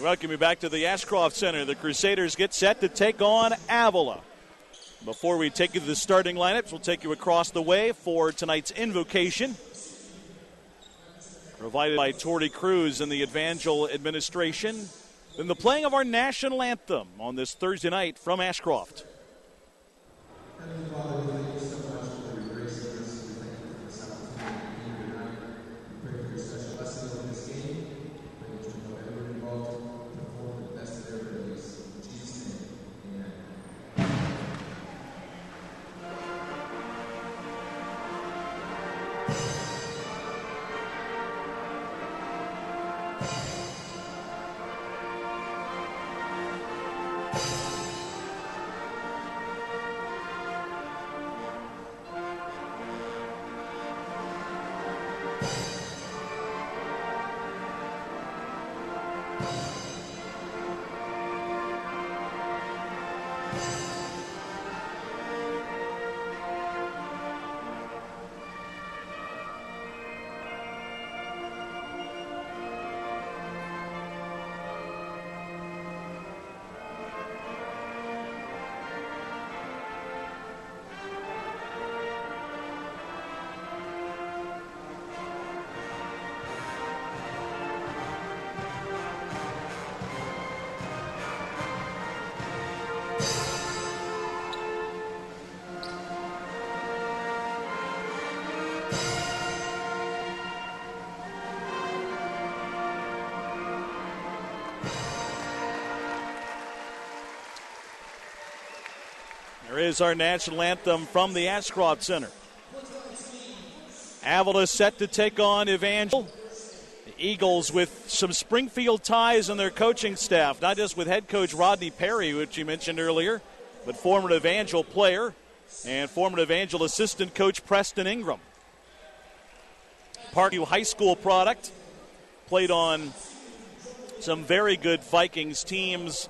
Welcome you back to the Ashcroft Center. The Crusaders get set to take on Avila. Before we take you to the starting lineups, we'll take you across the way for tonight's invocation, provided by Torrey Cruz and the Evangel administration. Then the playing of our national anthem on this Thursday night from Ashcroft. There is our national anthem from the Ashcroft Center. Avila set to take on Evangel. The Eagles with some Springfield ties in their coaching staff, not just with head coach Rodney Perry, which you mentioned earlier, but former Evangel player and former Evangel assistant coach Preston Ingram. Parkview High School product, played on some very good Vikings teams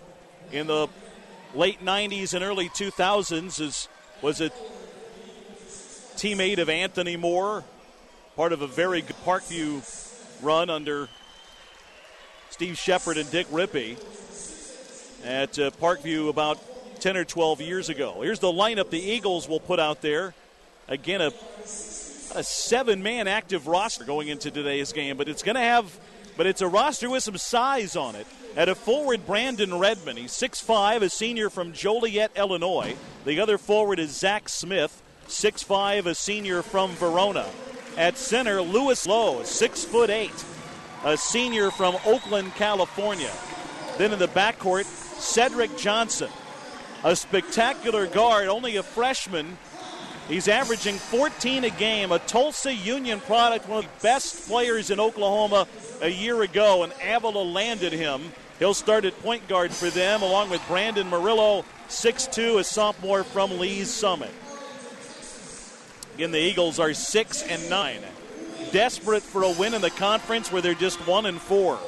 in the late 90s and early 2000s. Was a teammate of Anthony Moore, part of a very good Parkview run under Steve Shepard and Dick Rippey at Parkview about 10 or 12 years ago. Here's the lineup the Eagles will put out there. Again, a 7-man active roster going into today's game, but it's a roster with some size on it. At a forward, Brandon Redmond. He's 6'5", a senior from Joliet, Illinois. The other forward is Zach Smith, 6'5", a senior from Verona. At center, Lewis Lowe, 6'8", a senior from Oakland, California. Then in the backcourt, Cedric Johnson, a spectacular guard, only a freshman. He's averaging 14 a game, a Tulsa Union product, one of the best players in Oklahoma a year ago, and Avila landed him. He'll start at point guard for them, along with Brandon Murillo, 6'2", a sophomore from Lee's Summit. Again, the Eagles are 6-9, desperate for a win in the conference where they're just 1-4.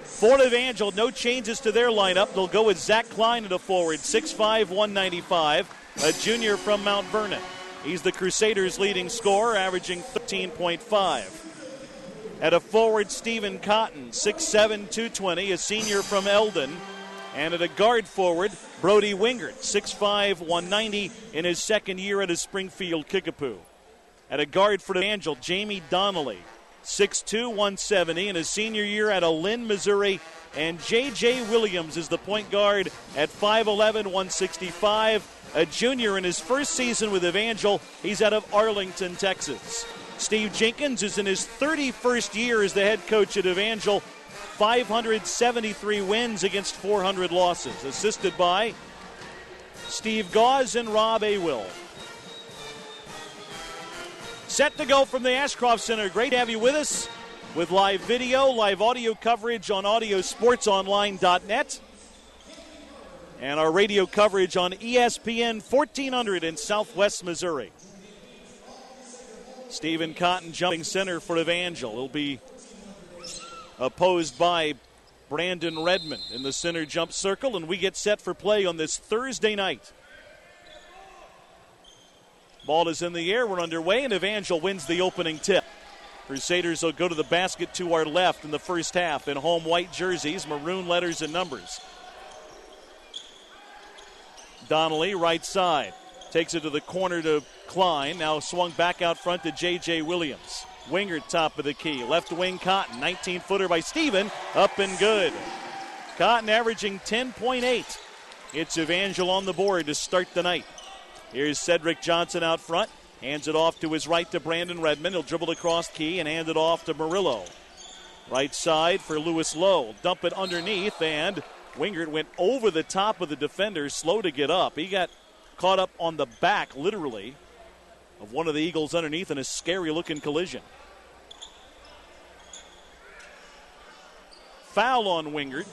Fort Evangel, no changes to their lineup. They'll go with Zach Klein at a forward, 6'5", 195, a junior from Mount Vernon. He's the Crusaders' leading scorer, averaging 13.5. At a forward, Stephen Cotton, 6'7", 220, a senior from Eldon. And at a guard forward, Brody Wingert, 6'5", 190, in his second year at a Springfield Kickapoo. At a guard for Evangel, Jamie Donnelly, 6'2", 170, in his senior year at a Lynn, Missouri. And J.J. Williams is the point guard at 5'11", 165, a junior in his first season with Evangel. He's out of Arlington, Texas. Steve Jenkins is in his 31st year as the head coach at Evangel. 573 wins against 400 losses. Assisted by Steve Gauze and Rob Awill. Set to go from the Ashcroft Center. Great to have you with us with live video, live audio coverage on audiosportsonline.net. And our radio coverage on ESPN 1400 in Southwest Missouri. Stephen Cotton jumping center for Evangel. He'll be opposed by Brandon Redmond in the center jump circle, and we get set for play on this Thursday night. Ball is in the air. We're underway, and Evangel wins the opening tip. Crusaders will go to the basket to our left in the first half in home white jerseys, maroon letters and numbers. Donnelly, right side. Takes it to the corner to Klein. Now swung back out front to J.J. Williams. Wingert top of the key. Left wing Cotton. 19-footer by Steven. Up and good. Cotton averaging 10.8. It's Evangel on the board to start the night. Here's Cedric Johnson out front. Hands it off to his right to Brandon Redmond. He'll dribble across key and hand it off to Murillo. Right side for Lewis Lowe. Dump it underneath, and Wingert went over the top of the defender, slow to get up. He got caught up on the back, literally, of one of the Eagles underneath in a scary-looking collision. Foul on Wingert.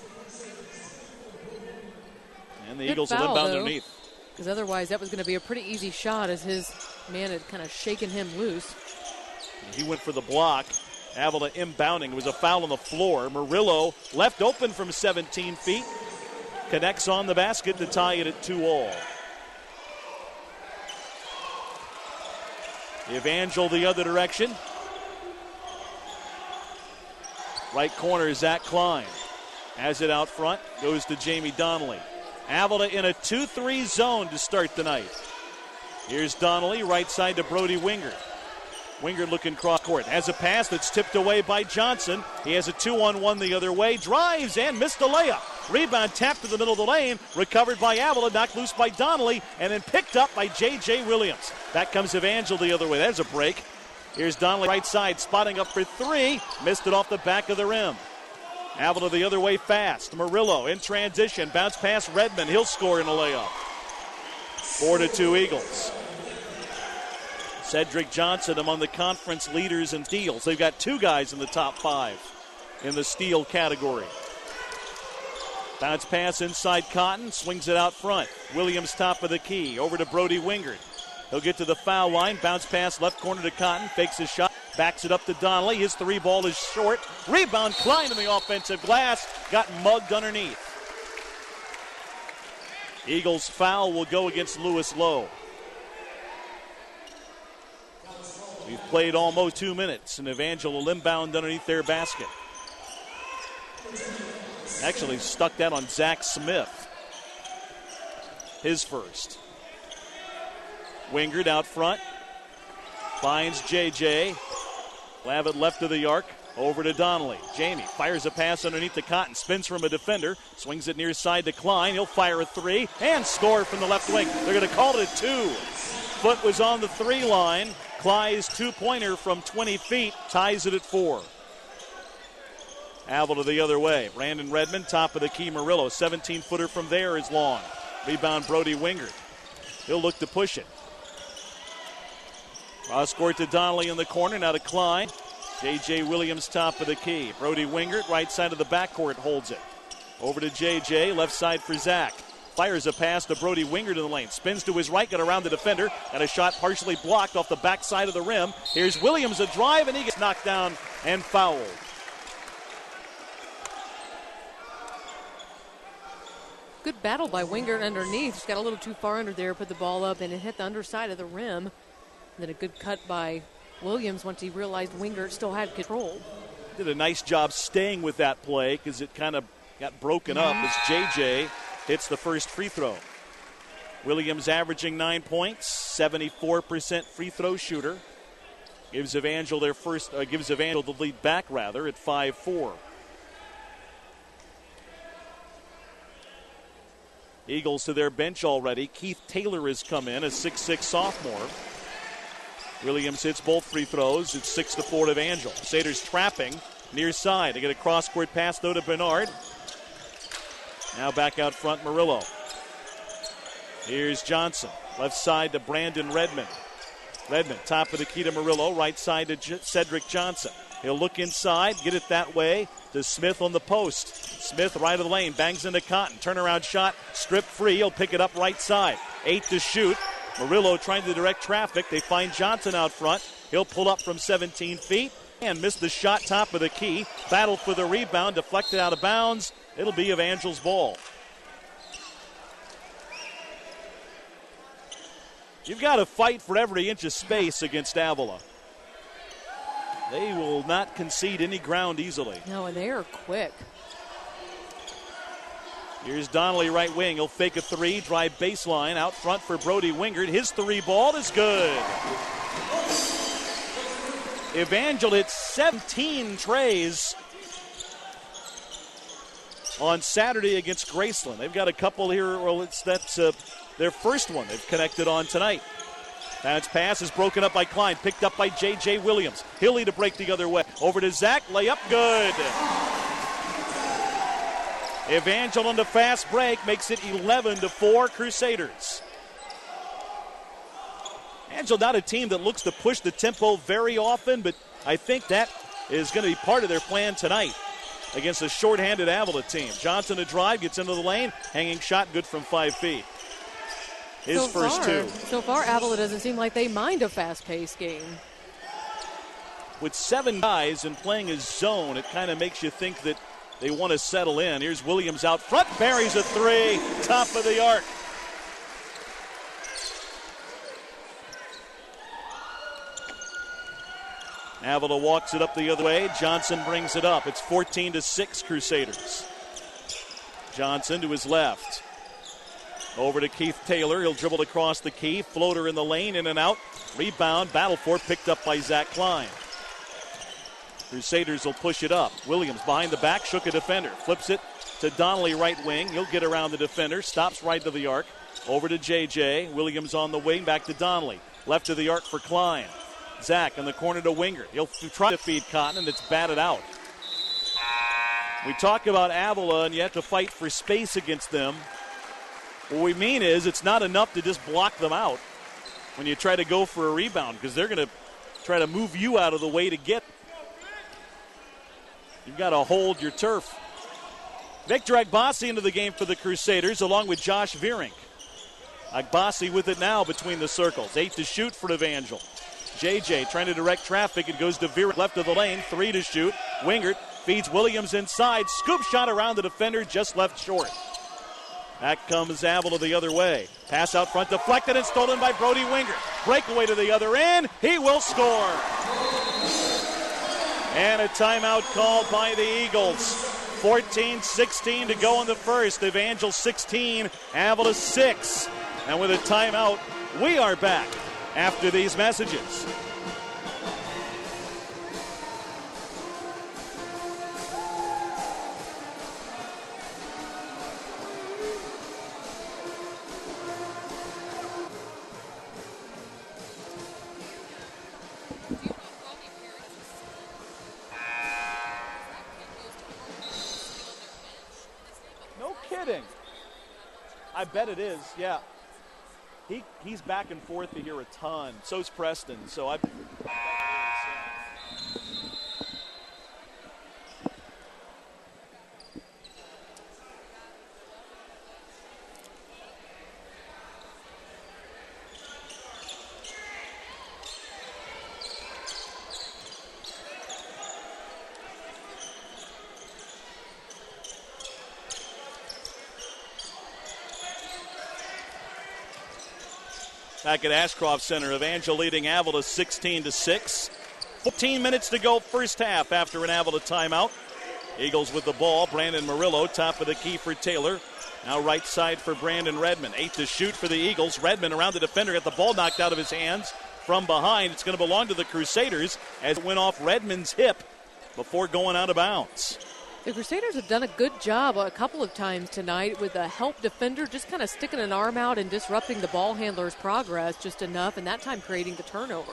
And the Good Eagles foul, will inbound though, underneath. Because otherwise that was going to be a pretty easy shot as his man had kind of shaken him loose. He went for the block. Avila inbounding. It was a foul on the floor. Murillo left open from 17 feet. Connects on the basket to tie it at 2-all. Evangel the other direction. Right corner, Zach Klein. Has it out front. Goes to Jamie Donnelly. Avila in a 2-3 zone to start the night. Here's Donnelly, right side to Brody Wingert. Wingert looking cross court. Has a pass that's tipped away by Johnson. He has a 2-on-1 the other way. Drives and missed a layup. Rebound tapped to the middle of the lane. Recovered by Avila, knocked loose by Donnelly, and then picked up by J.J. Williams. Back comes Evangel the other way. There's a break. Here's Donnelly right side, spotting up for three. Missed it off the back of the rim. Avila the other way fast. Murillo in transition. Bounce past Redmond. He'll score in a layup. 4-2 Eagles. Cedric Johnson among the conference leaders in steals. They've got two guys in the top 5 in the steal category. Bounce pass inside Cotton. Swings it out front. Williams top of the key. Over to Brody Wingert. He'll get to the foul line. Bounce pass left corner to Cotton. Fakes his shot. Backs it up to Donnelly. His three ball is short. Rebound Klein in the offensive glass. Got mugged underneath. Eagles foul will go against Lewis Lowe. We've played almost 2 minutes, and Evangel will inbound underneath their basket. Actually stuck that on Zach Smith. His first. Wingert out front. Finds J.J. Lavit left of the arc. Over to Donnelly. Jamie fires a pass underneath the Cotton. Spins from a defender. Swings it near side to Klein. He'll fire a three and score from the left wing. They're going to call it a 2. Foot was on the 3 line. Clyde's two-pointer from 20 feet ties it at 4. Avila the other way. Brandon Redmond, top of the key. Murillo, 17-footer from there is long. Rebound Brody Wingert. He'll look to push it. Cross court to Donnelly in the corner. Now to Klein. J.J. Williams, top of the key. Brody Wingert, right side of the backcourt, holds it. Over to J.J., left side for Zach. Fires a pass to Brody Wingert in the lane. Spins to his right, got around the defender. And a shot partially blocked off the backside of the rim. Here's Williams, a drive, and he gets knocked down and fouled. Good battle by Wingert underneath. Just got a little too far under there, put the ball up, and it hit the underside of the rim. And then a good cut by Williams once he realized Wingert still had control. Did a nice job staying with that play because it kind of got broken up as J.J. hits the first free throw. Williams averaging 9 points, 74% free throw shooter. Gives Evangel the lead back at 5-4. Eagles to their bench already. Keith Taylor has come in, a 6'6 sophomore. Williams hits both free throws. It's 6-4 to Evangel. Sater's trapping near side. They get a cross-court pass, though, to Bernard. Now back out front, Murillo. Here's Johnson. Left side to Brandon Redmond. Redmond, top of the key to Murillo. Right side to Cedric Johnson. He'll look inside, get it that way to Smith on the post. Smith right of the lane, bangs into Cotton. Turnaround shot, strip free. He'll pick it up right side. 8 to shoot. Murillo trying to direct traffic. They find Johnson out front. He'll pull up from 17 feet and miss the shot top of the key. Battle for the rebound, deflected out of bounds. It'll be Evangel's ball. You've got to fight for every inch of space against Avila. They will not concede any ground easily. No, and they are quick. Here's Donnelly, right wing. He'll fake a three, drive baseline, out front for Brody Wingert. His three ball is good. Evangel hit 17 trays on Saturday against Graceland. They've got a couple here. Well, that's their first one they've connected on tonight. Bounce pass is broken up by Klein, picked up by J.J. Williams. He'll lead a break the other way. Over to Zach, layup good. Evangel on the fast break makes it 11-4 Crusaders. Evangel not a team that looks to push the tempo very often, but I think that is going to be part of their plan tonight against a short-handed Avila team. Johnson a drive, gets into the lane, hanging shot good from 5 feet. His first two. So far, Avila doesn't seem like they mind a fast-paced game. With 7 guys and playing his zone, it kind of makes you think that they want to settle in. Here's Williams out front, buries a three, top of the arc. Avila walks it up the other way. Johnson brings it up. It's 14-6 Crusaders. Johnson to his left. Over to Keith Taylor. He'll dribble across the key. Floater in the lane, in and out. Rebound, battle for it, picked up by Zach Klein. Crusaders will push it up. Williams behind the back, shook a defender. Flips it to Donnelly, right wing. He'll get around the defender. Stops right to the arc. Over to J.J. Williams on the wing, back to Donnelly. Left to the arc for Klein. Zach in the corner to Wingert. He'll try to feed Cotton, and it's batted out. We talk about Avila, and you have to fight for space against them. What we mean is it's not enough to just block them out when you try to go for a rebound, because they're going to try to move you out of the way to get. You've got to hold your turf. Victor Agbasi into the game for the Crusaders, along with Josh Vierink. Agbasi with it now between the circles. 8 to shoot for Evangel. JJ trying to direct traffic. It goes to Vierink, left of the lane. 3 to shoot. Wingert feeds Williams inside. Scoop shot around the defender, just left short. Back comes Avila the other way. Pass out front, deflected and stolen by Brody Wingert. Breakaway to the other end. He will score. And a timeout called by the Eagles. 14-16 to go in the first. Evangel 16, Avila 6. And with a timeout, we are back after these messages. I bet it is, yeah. He's back and forth here a ton. So's Preston. So I. Back at Ashcroft Center, Evangel leading Avila 16-6. 14 minutes to go first half after an Avila timeout. Eagles with the ball. Brandon Murillo, top of the key for Taylor. Now right side for Brandon Redmond. 8 to shoot for the Eagles. Redmond around the defender, got the ball knocked out of his hands from behind. It's going to belong to the Crusaders as it went off Redmond's hip before going out of bounds. The Crusaders have done a good job a couple of times tonight with a help defender just kind of sticking an arm out and disrupting the ball handler's progress just enough, and that time creating the turnover.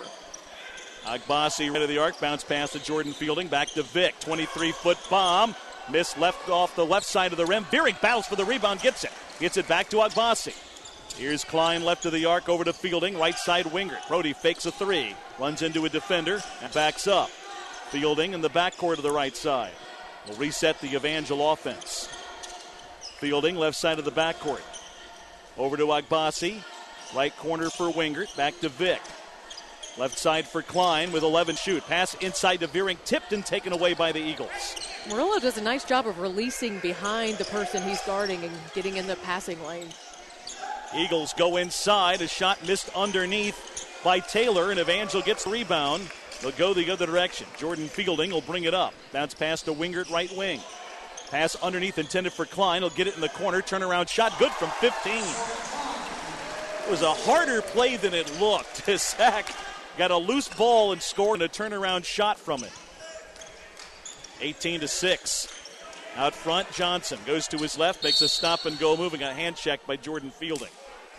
Agbasi right of the arc, bounce pass to Jordan Fielding, back to Vic, 23-foot bomb, missed left off the left side of the rim. Vierink battles for the rebound, gets it back to Agbasi. Here's Klein left of the arc over to Fielding, right side Wingert. Brody fakes a three, runs into a defender, and backs up. Fielding in the backcourt to the right side. Will reset the Evangel offense. Fielding left side of the backcourt. Over to Agbasi. Right corner for Wingert. Back to Vic. Left side for Klein with 11 shoot. Pass inside to Vierink. Tipped and taken away by the Eagles. Murillo does a nice job of releasing behind the person he's guarding and getting in the passing lane. Eagles go inside. A shot missed underneath by Taylor, and Evangel gets the rebound. They'll go the other direction. Jordan Fielding will bring it up. Bounce pass to Wingert, right wing. Pass underneath intended for Klein. He'll get it in the corner. Turnaround shot. Good from 15. It was a harder play than it looked. Zach got a loose ball and scored a turnaround shot from it. 18-6. Out front, Johnson goes to his left, makes a stop and go moving. A hand check by Jordan Fielding.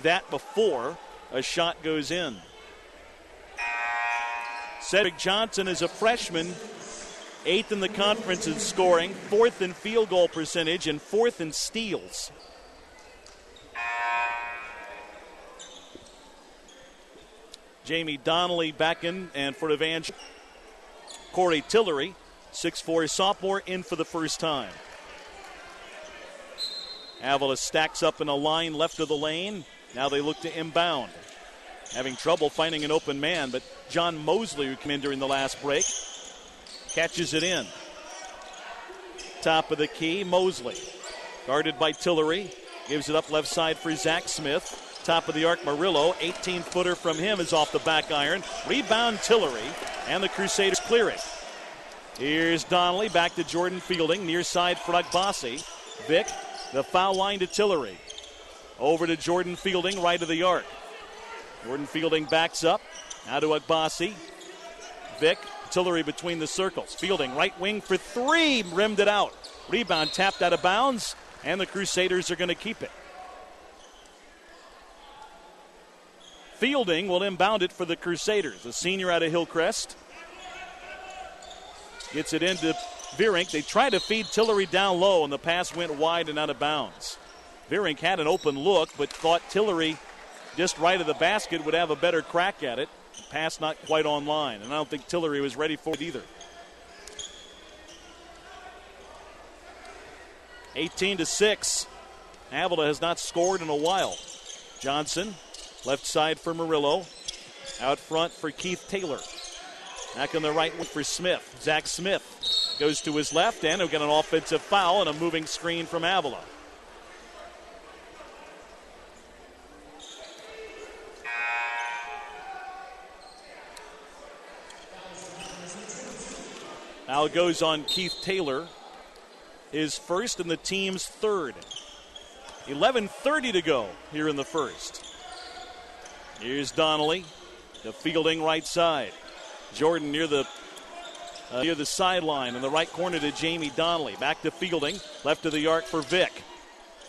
That before a shot goes in. Cedric Johnson is a freshman, 8th in the conference in scoring, 4th in field goal percentage, and 4th in steals. Jamie Donnelly back in, and for Evangels, Corey Tillery, 6'4" sophomore, in for the first time. Avila stacks up in a line left of the lane. Now they look to inbound. Having trouble finding an open man, but John Mosley, who came in during the last break, catches it in. Top of the key, Mosley. Guarded by Tillery. Gives it up left side for Zach Smith. Top of the arc, Murillo. 18-footer from him is off the back iron. Rebound Tillery, and the Crusaders clear it. Here's Donnelly, back to Jordan Fielding. Near side for Agbasi. Vic, the foul line to Tillery. Over to Jordan Fielding, right of the arc. Jordan Fielding backs up. Now to Agbasi. Vic, Tillery between the circles. Fielding, right wing for three. Rimmed it out. Rebound tapped out of bounds, and the Crusaders are going to keep it. Fielding will inbound it for the Crusaders. A senior out of Hillcrest. Gets it into Vierink. They try to feed Tillery down low, and the pass went wide and out of bounds. Vierink had an open look, but thought Tillery just right of the basket would have a better crack at it. Pass not quite on line, and I don't think Tillery was ready for it either. 18-6. Avila has not scored in a while. Johnson, left side for Murillo. Out front for Keith Taylor. Back on the right wing for Smith. Zach Smith goes to his left, and he'll get an offensive foul and a moving screen from Avila. Foul goes on Keith Taylor, his first and the team's third. 11:30 to go here in the first. Here's Donnelly, the Fielding right side. Jordan near the sideline in the right corner to Jamie Donnelly. Back to Fielding, left of the arc for Vic.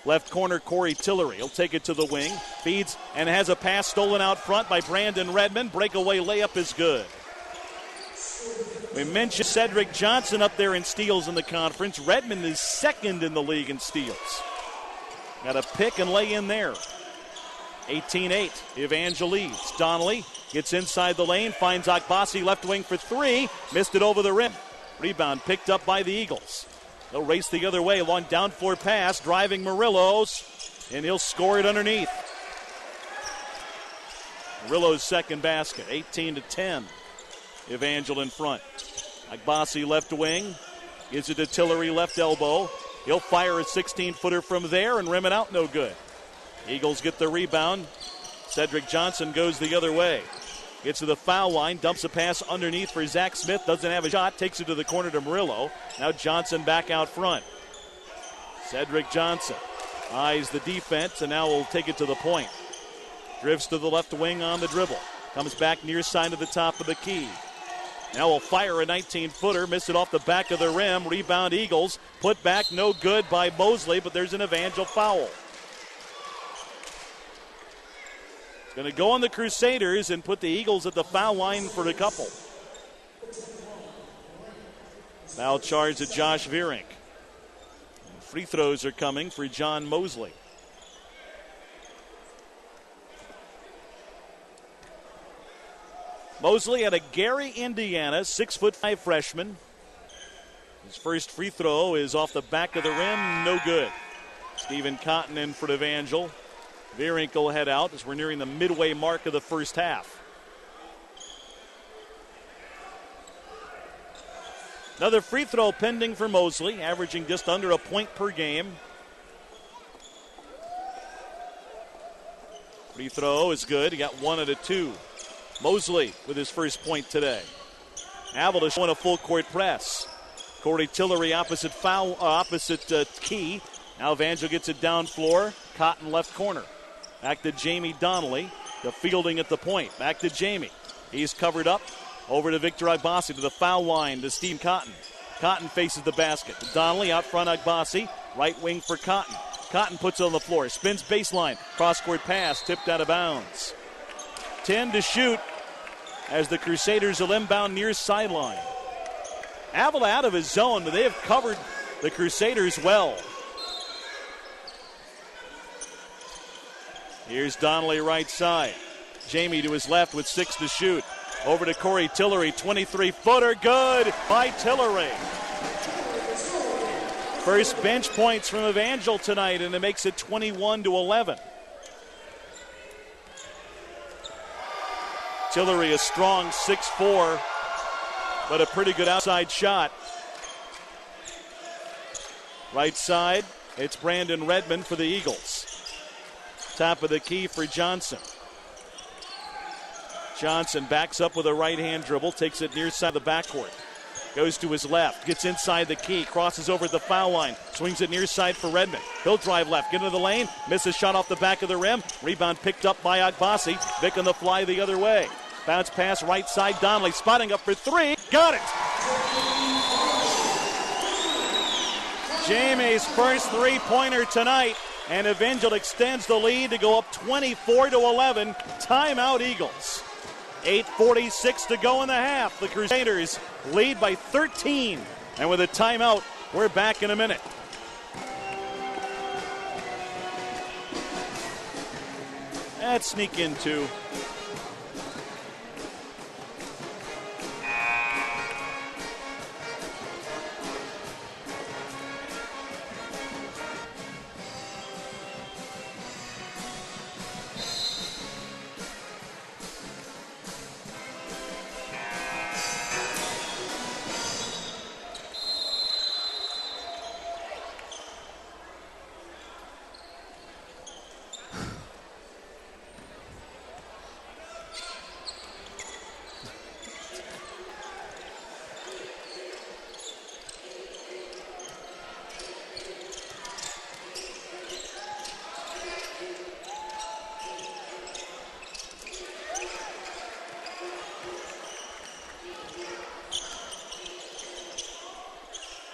Left corner, Corey Tillery. He'll take it to the wing, feeds, and has a pass stolen out front by Brandon Redmond. Breakaway layup is good. We mentioned Cedric Johnson up there in steals in the conference. Redmond is second in the league in steals. Got a pick and lay in there. 18-8, Evangels. Donnelly gets inside the lane, finds Agbasi left wing for three. Missed it over the rim. Rebound picked up by the Eagles. They'll race the other way. Long down floor pass, driving Murillo's, and he'll score it underneath. Murillo's second basket, 18-10. Evangel in front. Agbasi left wing. Gives it to Tillery left elbow. He'll fire a 16-footer from there and rim it out, no good. Eagles get the rebound. Cedric Johnson goes the other way. Gets to the foul line, dumps a pass underneath for Zach Smith. Doesn't have a shot, takes it to the corner to Murillo. Now Johnson back out front. Cedric Johnson eyes the defense and now will take it to the point. Drifts to the left wing on the dribble. Comes back near side to the top of the key. Now will fire a 19-footer, miss it off the back of the rim. Rebound Eagles. Put back, no good by Mosley, but there's an Evangel foul. Going to go on the Crusaders and put the Eagles at the foul line for a couple. Foul charge to Josh Vierink. Free throws are coming for John Mosley. Mosley out of Gary, Indiana, 6'5" freshman. His first free throw is off the back of the rim, no good. Stephen Cotton in for Evangel. Vierink will head out as we're nearing the midway mark of the first half. Another free throw pending for Mosley, averaging just under a point per game. Free throw is good. He got one out of two. Mosley with his first point today. Avila showing a full court press. Corey Tillery opposite key. Now Evangel gets it down floor. Cotton left corner. Back to Jamie Donnelly. The fielding at the point. Back to Jamie. He's covered up. Over to Victor Agbasi to the foul line to Steve Cotton. Cotton faces the basket. Donnelly out front, Agbasi. Right wing for Cotton. Cotton puts it on the floor. Spins baseline. Cross-court pass. Tipped out of bounds. 10 to shoot as the Crusaders will inbound near sideline. Avila out of his zone, but they have covered the Crusaders well. Here's Donnelly right side. Jamie to his left with 6 to shoot. Over to Corey Tillery, 23-footer, good by Tillery. First bench points from Evangel tonight, and it makes it 21-11. Tillery a strong 6'4", but a pretty good outside shot. Right side, it's Brandon Redmond for the Eagles. Top of the key for Johnson. Johnson backs up with a right-hand dribble, takes it near side of the backcourt. Goes to his left, gets inside the key, crosses over at the foul line, swings it near side for Redmond. He'll drive left, get into the lane, misses shot off the back of the rim. Rebound picked up by Agbasi. Vic on the fly the other way. Bounce pass right side, Donnelly spotting up for 3. Got it! Jamie's first three-pointer tonight, and Evangel extends the lead to go up 24-11. Timeout Eagles. 8:46 to go in the half. The Crusaders lead by 13. And with a timeout, we're back in a minute. Let's sneak in two.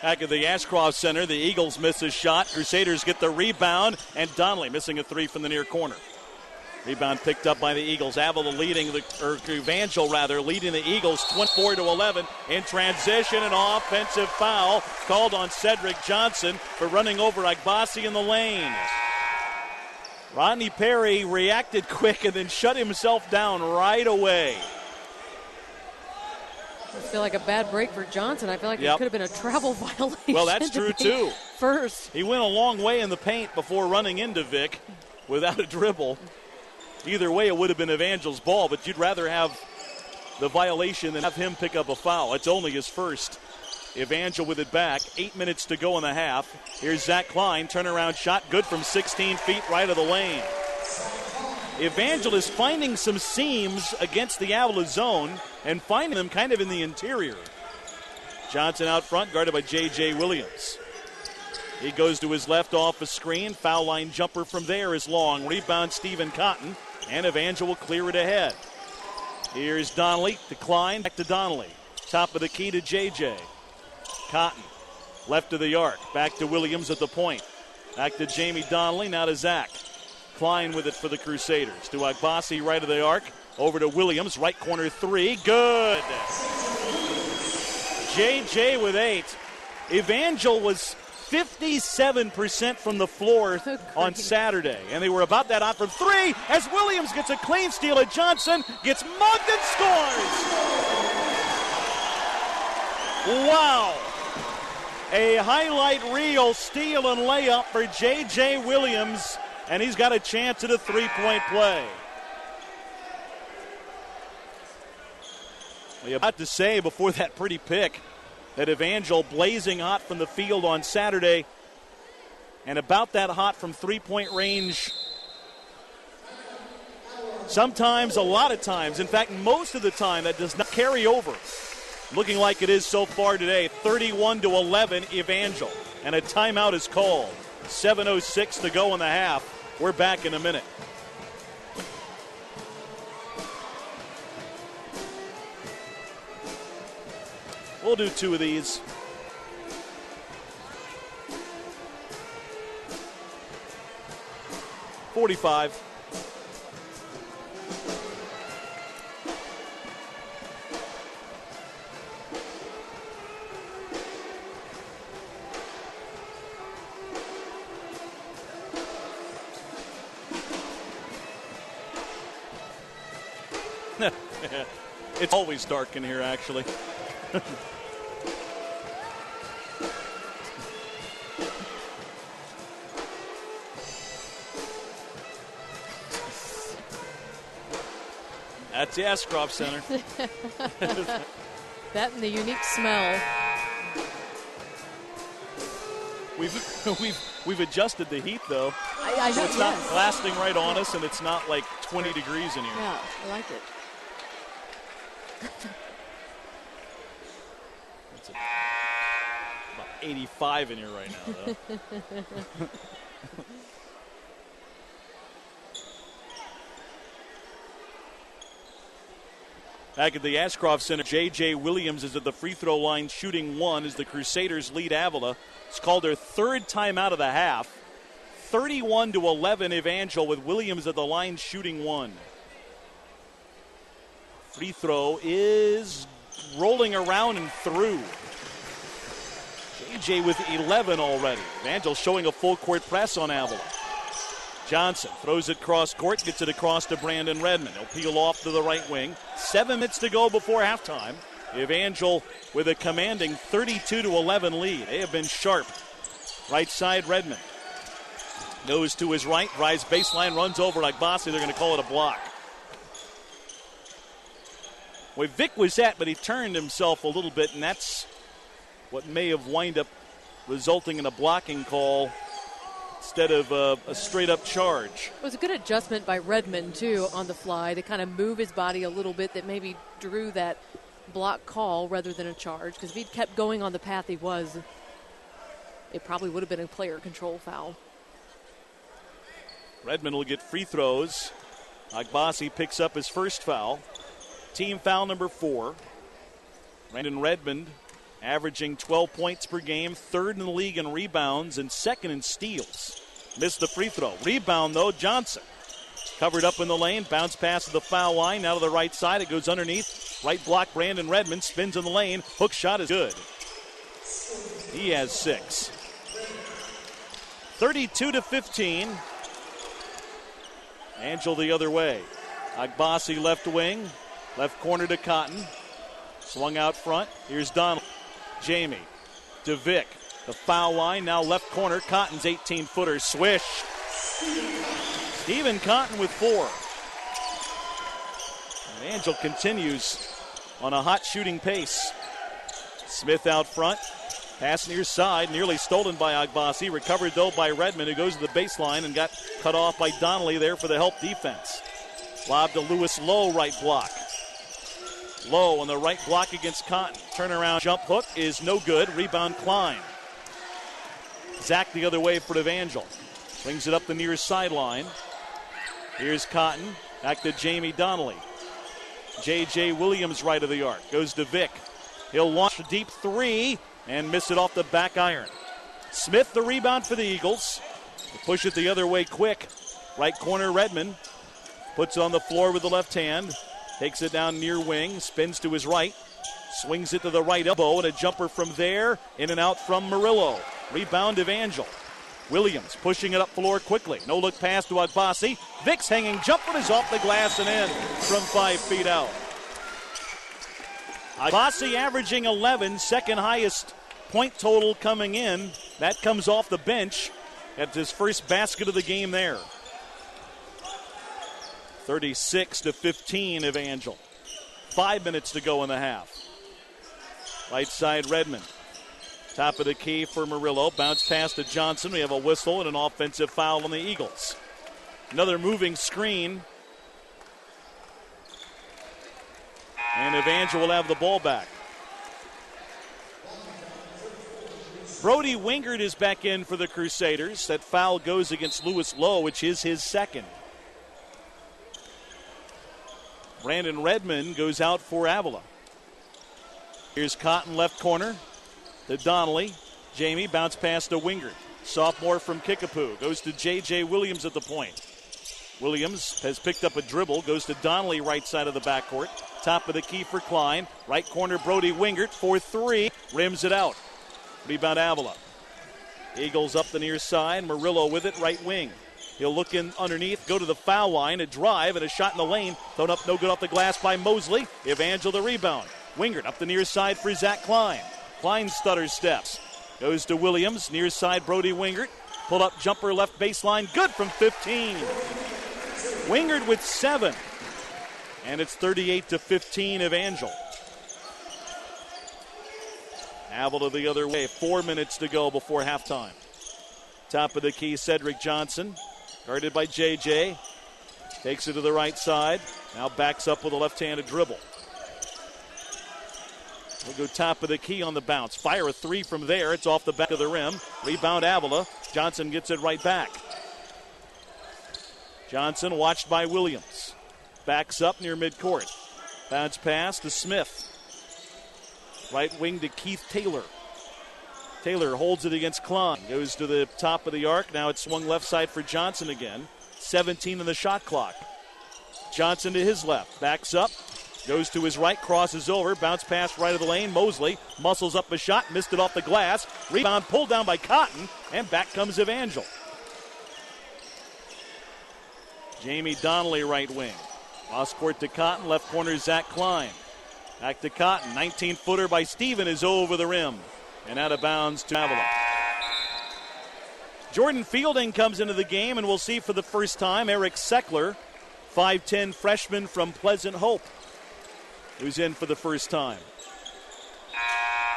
Back at the Ashcroft Center, the Eagles miss a shot. Crusaders get the rebound, and Donnelly missing a 3 from the near corner. Rebound picked up by the Eagles. Avila leading Evangel leading the Eagles 24-11 in transition. An offensive foul called on Cedric Johnson for running over Agbasi in the lane. Rodney Perry reacted quick and then shut himself down right away. I feel like a bad break for Johnson. I feel like it could have been a travel violation. Well, that's true, too. First. He went a long way in the paint before running into Vic without a dribble. Either way, it would have been Evangel's ball, but you'd rather have the violation than have him pick up a foul. It's only his first. Evangel with it back. 8 minutes to go in the half. Here's Zach Klein. Turnaround shot. Good from 16 feet right of the lane. Evangel is finding some seams against the Avila zone and finding them kind of in the interior. Johnson out front, guarded by J.J. Williams. He goes to his left off a screen. Foul line jumper from there is long. Rebound Stephen Cotton, and Evangel will clear it ahead. Here's Donnelly to Klein, back to Donnelly. Top of the key to J.J. Cotton, left of the arc, back to Williams at the point. Back to Jamie Donnelly, now to Zach. Klein with it for the Crusaders. To Agbasi, right of the arc. Over to Williams, right corner 3. Good. J.J. with 8. Evangel was 57% from the floor on Saturday. And they were about that out from 3 as Williams gets a clean steal at Johnson. Gets mugged and scores. Wow. A highlight reel steal and layup for J.J. Williams. And he's got a chance at a three-point play. We're about to say before that pretty pick that Evangel blazing hot from the field on Saturday and about that hot from three-point range. Sometimes, a lot of times, in fact, most of the time, that does not carry over. looking like it is so far today. 31-11 Evangel. And a timeout is called. 7:06 to go in the half. We're back in a minute. We'll do two of these. $45. It's always dark in here, actually. That's the Ashcroft Center. That and the unique smell. We've adjusted the heat, though. I know, so it's not blasting right on us, and it's not like 20 degrees in here. Yeah, I like it. It's about 85 in here right now, though. Back at the Ashcroft Center, J.J. Williams is at the free throw line shooting one as the Crusaders lead Avila. It's called their third timeout of the half. 31-11 Evangel with Williams at the line shooting one. Free throw is rolling around and through. J.J. with 11 already. Evangel showing a full court press on Avila. Johnson throws it cross court, gets it across to Brandon Redmond. He'll peel off to the right wing. 7 minutes to go before halftime. Evangel with a commanding 32-11 lead. They have been sharp. Right side, Redmond. Nose to his right, drives baseline, runs over like Bossy. They're going to call it a block. Where Vic was at, but he turned himself a little bit, and that's what may have wind up resulting in a blocking call instead of a straight-up charge. It was a good adjustment by Redmond, too, on the fly to kind of move his body a little bit that maybe drew that block call rather than a charge, because if he'd kept going on the path he was, it probably would have been a player control foul. Redmond will get free throws. Agbasi picks up his first foul. Team foul number 4. Brandon Redmond averaging 12 points per game, third in the league in rebounds and second in steals. Missed the free throw. Rebound, though, Johnson. Covered up in the lane, bounce pass to the foul line, now to the right side. It goes underneath. Right block, Brandon Redmond spins in the lane. Hook shot is good. He has 6. 32-15. Angel the other way. Agbasi left wing. Left corner to Cotton. Swung out front. Here's Donald. Jamie to Vic. The foul line, now left corner. Cotton's 18-footer. Swish. Stephen Cotton with 4. And Angel continues on a hot shooting pace. Smith out front. Pass near side, nearly stolen by Agbasi. Recovered, though, by Redmond, who goes to the baseline and got cut off by Donnelly there for the help defense. Lob to Lewis Lowe, right block. Lowe on the right block against Cotton. Turnaround jump hook is no good. Rebound Klein. Zach the other way for Evangel. Brings it up the near sideline. Here's Cotton. Back to Jamie Donnelly. J.J. Williams right of the arc. Goes to Vic. He'll launch a deep 3 and miss it off the back iron. Smith the rebound for the Eagles. They push it the other way quick. Right corner Redmond. Puts it on the floor with the left hand. Takes it down near wing, spins to his right, swings it to the right elbow, and a jumper from there, in and out from Murillo. Rebound Evangel. Williams pushing it up floor quickly. No look pass to Agbasi. Vic's hanging jumper is off the glass and in from 5 feet out. Agbasi averaging 11, second highest point total coming in. That comes off the bench at his first basket of the game there. 36-15 Evangel. 5 minutes to go in the half. Right side Redmond. Top of the key for Murillo. Bounce pass to Johnson. We have a whistle and an offensive foul on the Eagles. Another moving screen. And Evangel will have the ball back. Brody Wingert is back in for the Crusaders. That foul goes against Lewis Lowe, which is his second. Brandon Redmond goes out for Avila. Here's Cotton left corner to Donnelly. Jamie bounce pass to Wingert. Sophomore from Kickapoo goes to J.J. Williams at the point. Williams has picked up a dribble, goes to Donnelly right side of the backcourt. Top of the key for Klein. Right corner Brody Wingert for three. Rims it out. Rebound Avila. Eagles up the near side. Murillo with it, right wing. He'll look in underneath, go to the foul line, a drive and a shot in the lane. Thrown up no good off the glass by Mosley. Evangel the rebound. Wingert up the near side for Zach Klein. Klein stutters steps. Goes to Williams, near side Brody Wingert. Pull up jumper left baseline, good from 15. Wingert with 7. And it's 38-15 Evangel. Avila the other way, 4 minutes to go before halftime. Top of the key, Cedric Johnson. Guarded by J.J. Takes it to the right side. Now backs up with a left-handed dribble. We'll go top of the key on the bounce. Fire a three from there. It's off the back of the rim. Rebound Avila. Johnson gets it right back. Johnson watched by Williams. Backs up near midcourt. Bounce pass to Smith. Right wing to Keith Taylor. Taylor holds it against Klein. Goes to the top of the arc. Now it's swung left side for Johnson again. 17 in the shot clock. Johnson to his left. Backs up. Goes to his right, crosses over, bounce pass right of the lane. Mosley muscles up a shot, missed it off the glass. Rebound pulled down by Cotton, and back comes Evangel. Jamie Donnelly right wing. Cross court to Cotton, left corner Zach Klein. Back to Cotton, 19-footer by Steven is over the rim. And out of bounds to Avila. Jordan Fielding comes into the game, and we'll see for the first time Eric Seckler, 5'10 freshman from Pleasant Hope, who's in for the first time.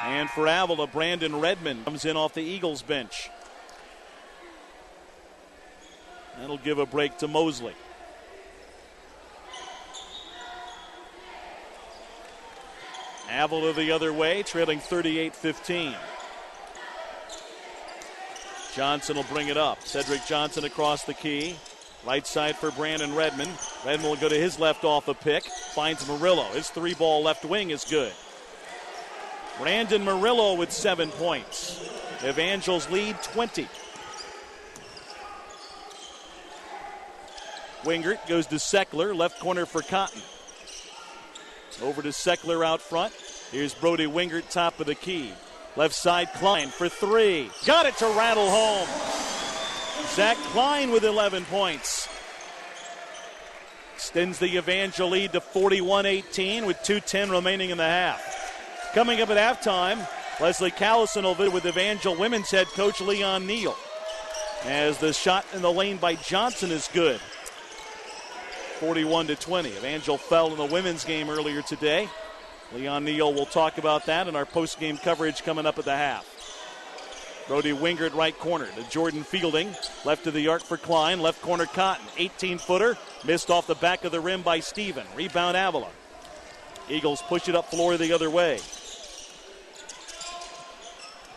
And for Avila, Brandon Redmond comes in off the Eagles bench. That'll give a break to Mosley. Avila the other way, trailing 38-15. Johnson will bring it up. Cedric Johnson across the key. Right side for Brandon Redmond. Redmond will go to his left off a pick. Finds Murillo. His three ball left wing is good. Brandon Murillo with 7 points. Evangels lead 20. Wingert goes to Seckler. Left corner for Cotton. Over to Seckler out front. Here's Brody Wingert, top of the key. Left side, Klein for three. Got it to rattle home. Zach Klein with 11 points. Extends the Evangel lead to 41-18 with 2:10 remaining in the half. Coming up at halftime, Leslie Callison will visit with Evangel women's head coach Leon Neal. As the shot in the lane by Johnson is good. 41-20. Evangel fell in the women's game earlier today. Leon Neal will talk about that in our post-game coverage coming up at the half. Brody Wingert right corner to Jordan Fielding. Left of the arc for Klein. Left corner Cotton. 18-footer. Missed off the back of the rim by Steven. Rebound Avila. Eagles push it up floor the other way.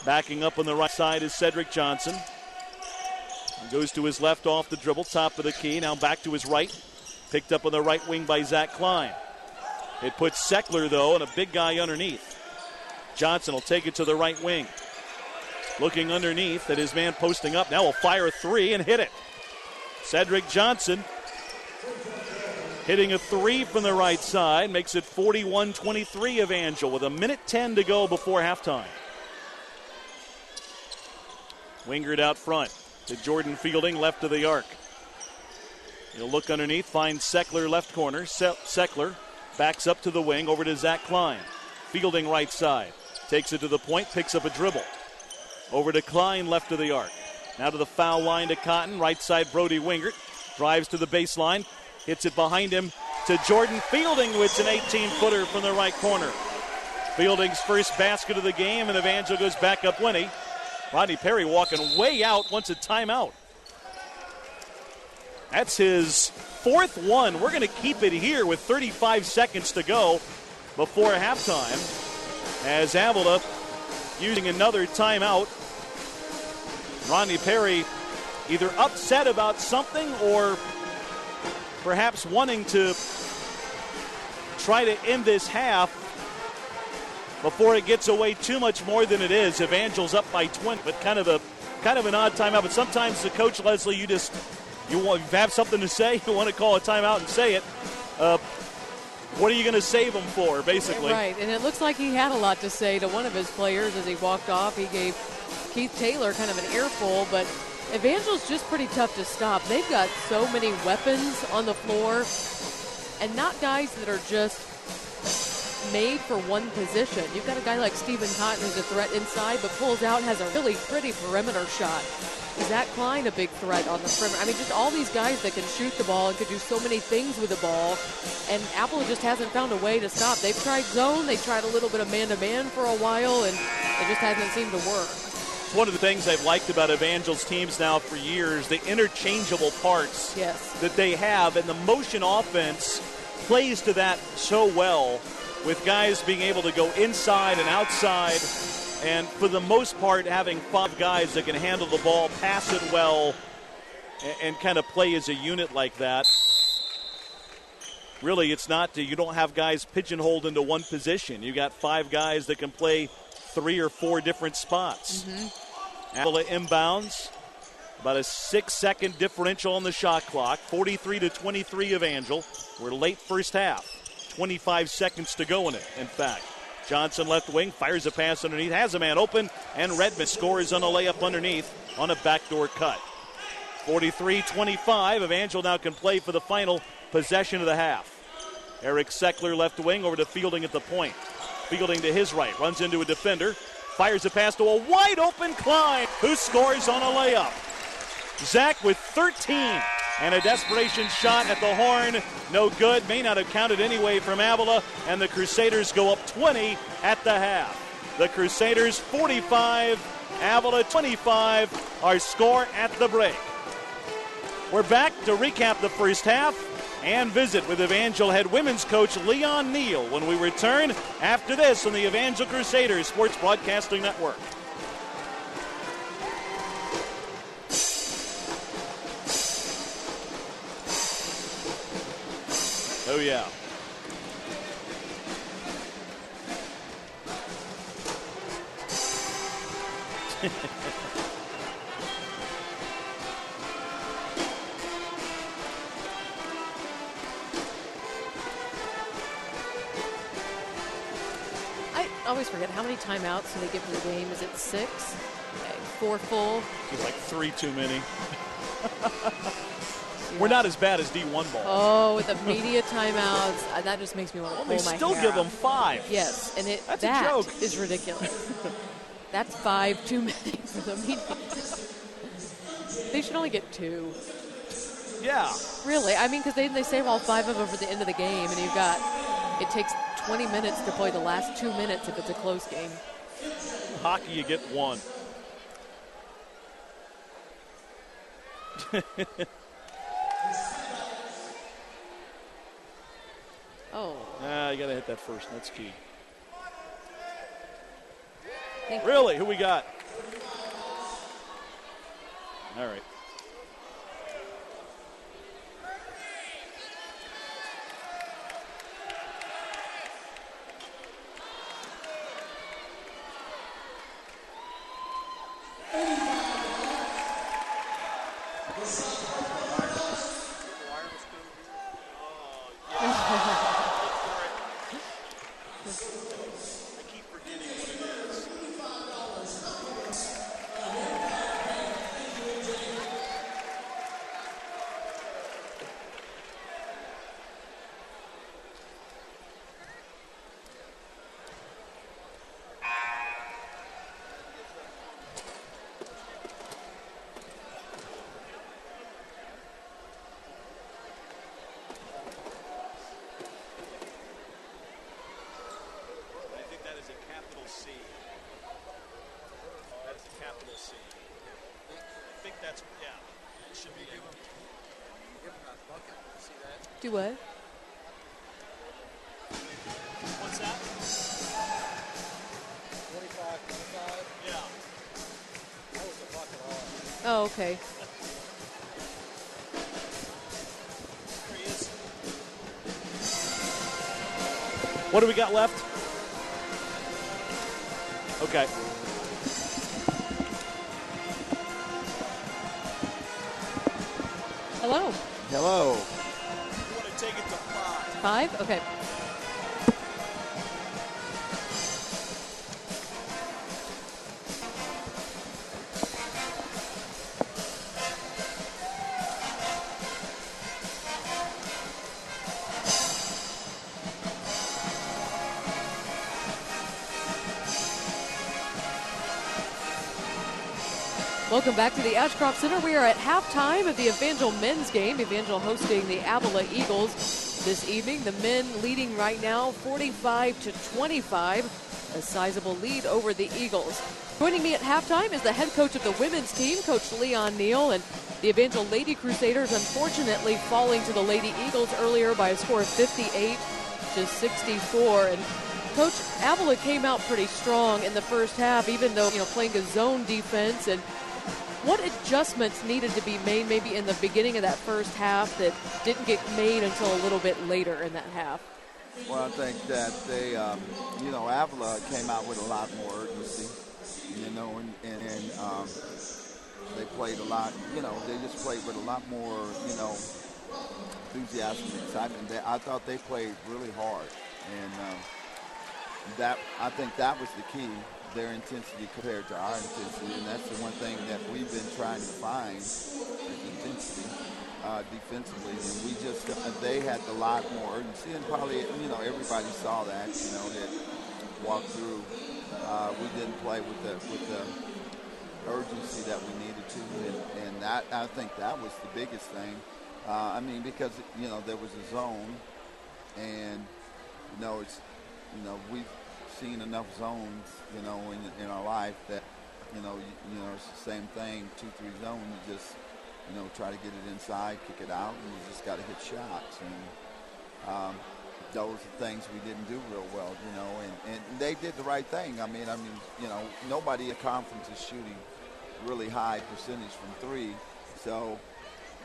Backing up on the right side is Cedric Johnson. He goes to his left off the dribble. Top of the key. Now back to his right. Picked up on the right wing by Zach Klein. It puts Seckler, though, and a big guy underneath. Johnson will take it to the right wing. Looking underneath at his man posting up. Now will fire a three and hit it. Cedric Johnson hitting a three from the right side. Makes it 41-23 Evangel with 1:10 to go before halftime. Wingert out front to Jordan Fielding, left of the arc. He'll look underneath, finds Seckler left corner. Seckler backs up to the wing, over to Zach Klein. Fielding right side. Takes it to the point, picks up a dribble. Over to Klein, left of the arc. Now to the foul line to Cotton. Right side, Brody Wingert. Drives to the baseline. Hits it behind him to Jordan Fielding, which is an 18-footer from the right corner. Fielding's first basket of the game, and Evangel goes back up 20. Rodney Perry walking way out, wants a timeout. That's his fourth one. We're going to keep it here with 35 seconds to go before halftime, as Avila using another timeout Rodney Perry either upset about something or perhaps wanting to try to end this half before it gets away too much more than it is. Evangels up by 20, but kind of an odd timeout. But sometimes the coach, Leslie, you have something to say, you want to call a timeout and say it. What are you going to save him for, basically? Right, and it looks like he had a lot to say to one of his players as he walked off. He gave Keith Taylor kind of an earful, but Evangels just pretty tough to stop. They've got so many weapons on the floor, and not guys that are just made for one position. You've got a guy like Stephen Cotton who's a threat inside, but pulls out and has a really pretty perimeter shot. Zach Klein, a big threat on the perimeter. I mean, just all these guys that can shoot the ball and could do so many things with the ball, and Avila just hasn't found a way to stop. They've tried zone, they tried a little bit of man-to-man for a while, and it just hasn't seemed to work. It's one of the things I've liked about Evangels teams now for years, the interchangeable parts that they have, and the motion offense plays to that so well, with guys being able to go inside and outside, and for the most part having 5 guys that can handle the ball, pass it well, and kind of play as a unit like that. Really, it's not, you don't have guys pigeonholed into one position. You got 5 guys that can play 3 or 4 different spots. Avila inbounds, about a 6-second differential on the shot clock, 43-23 Evangel. We're late first half. 25 seconds to go in it, in fact. Johnson left wing, fires a pass underneath, has a man open, and Redmond scores on a layup underneath on a backdoor cut. 43-25, Evangel now can play for the final possession of the half. Eric Seckler left wing over to Fielding at the point. Fielding to his right, runs into a defender, fires a pass to a wide open Klein, who scores on a layup. Zach with 13. And a desperation shot at the horn. No good. May not have counted anyway from Avila. And the Crusaders go up 20 at the half. The Crusaders 45, Avila 25, our score at the break. We're back to recap the first half and visit with Evangel head women's coach Leon Neal when we return after this on the Evangel Crusaders Sports Broadcasting Network. Oh, yeah. I always forget how many timeouts do they give for the game. Is it 6? Okay, 4 full? It's like 3 too many. We're not as bad as D1 ball. Oh, with the media timeouts, that just makes me want to pull my hair They still give them 5. Yes, and that's that a joke. Is ridiculous. That's 5 too many for the media. They should only get 2. Yeah. Really, I mean, because they save all 5 of them for the end of the game, and it takes 20 minutes to play the last 2 minutes if it's a close game. Hockey, you get 1. Oh. You got to hit that first. That's key. Thank really? Who we got? All right. Do what? What's that? 25. Yeah. That was a bucket hard. Oh, okay. There he is. What do we got left? Okay. Hello. Hello. You want to take it to 5. 5? Okay. Welcome back to the Ashcroft Center. We are at halftime of the Evangel men's game. Evangel hosting the Avila Eagles this evening. The men leading right now 45-25, a sizable lead over the Eagles. Joining me at halftime is the head coach of the women's team, Coach Leon Neal, and the Evangel Lady Crusaders unfortunately falling to the Lady Eagles earlier by a score of 58-64. And Coach, Avila came out pretty strong in the first half, even though, playing a zone defense. And what adjustments needed to be made maybe in the beginning of that first half that didn't get made until a little bit later in that half? Well, I think that they, Avila came out with a lot more urgency, and they played a lot, they just played with a lot more, enthusiasm and excitement. I thought they played really hard, and I think that was the key. Their intensity compared to our intensity, and that's the one thing that we've been trying to find is intensity defensively. And they had a lot more urgency, and probably everybody saw that that walked through. We didn't play with the urgency that we needed to, and that I think that was the biggest thing. Because there was a zone, and we've seen enough zones, in our life that, it's the same thing, 2-3 zone, you just, try to get it inside, kick it out, and you just got to hit shots. And those are things we didn't do real well, and they did the right thing. Nobody in conference is shooting really high percentage from 3. So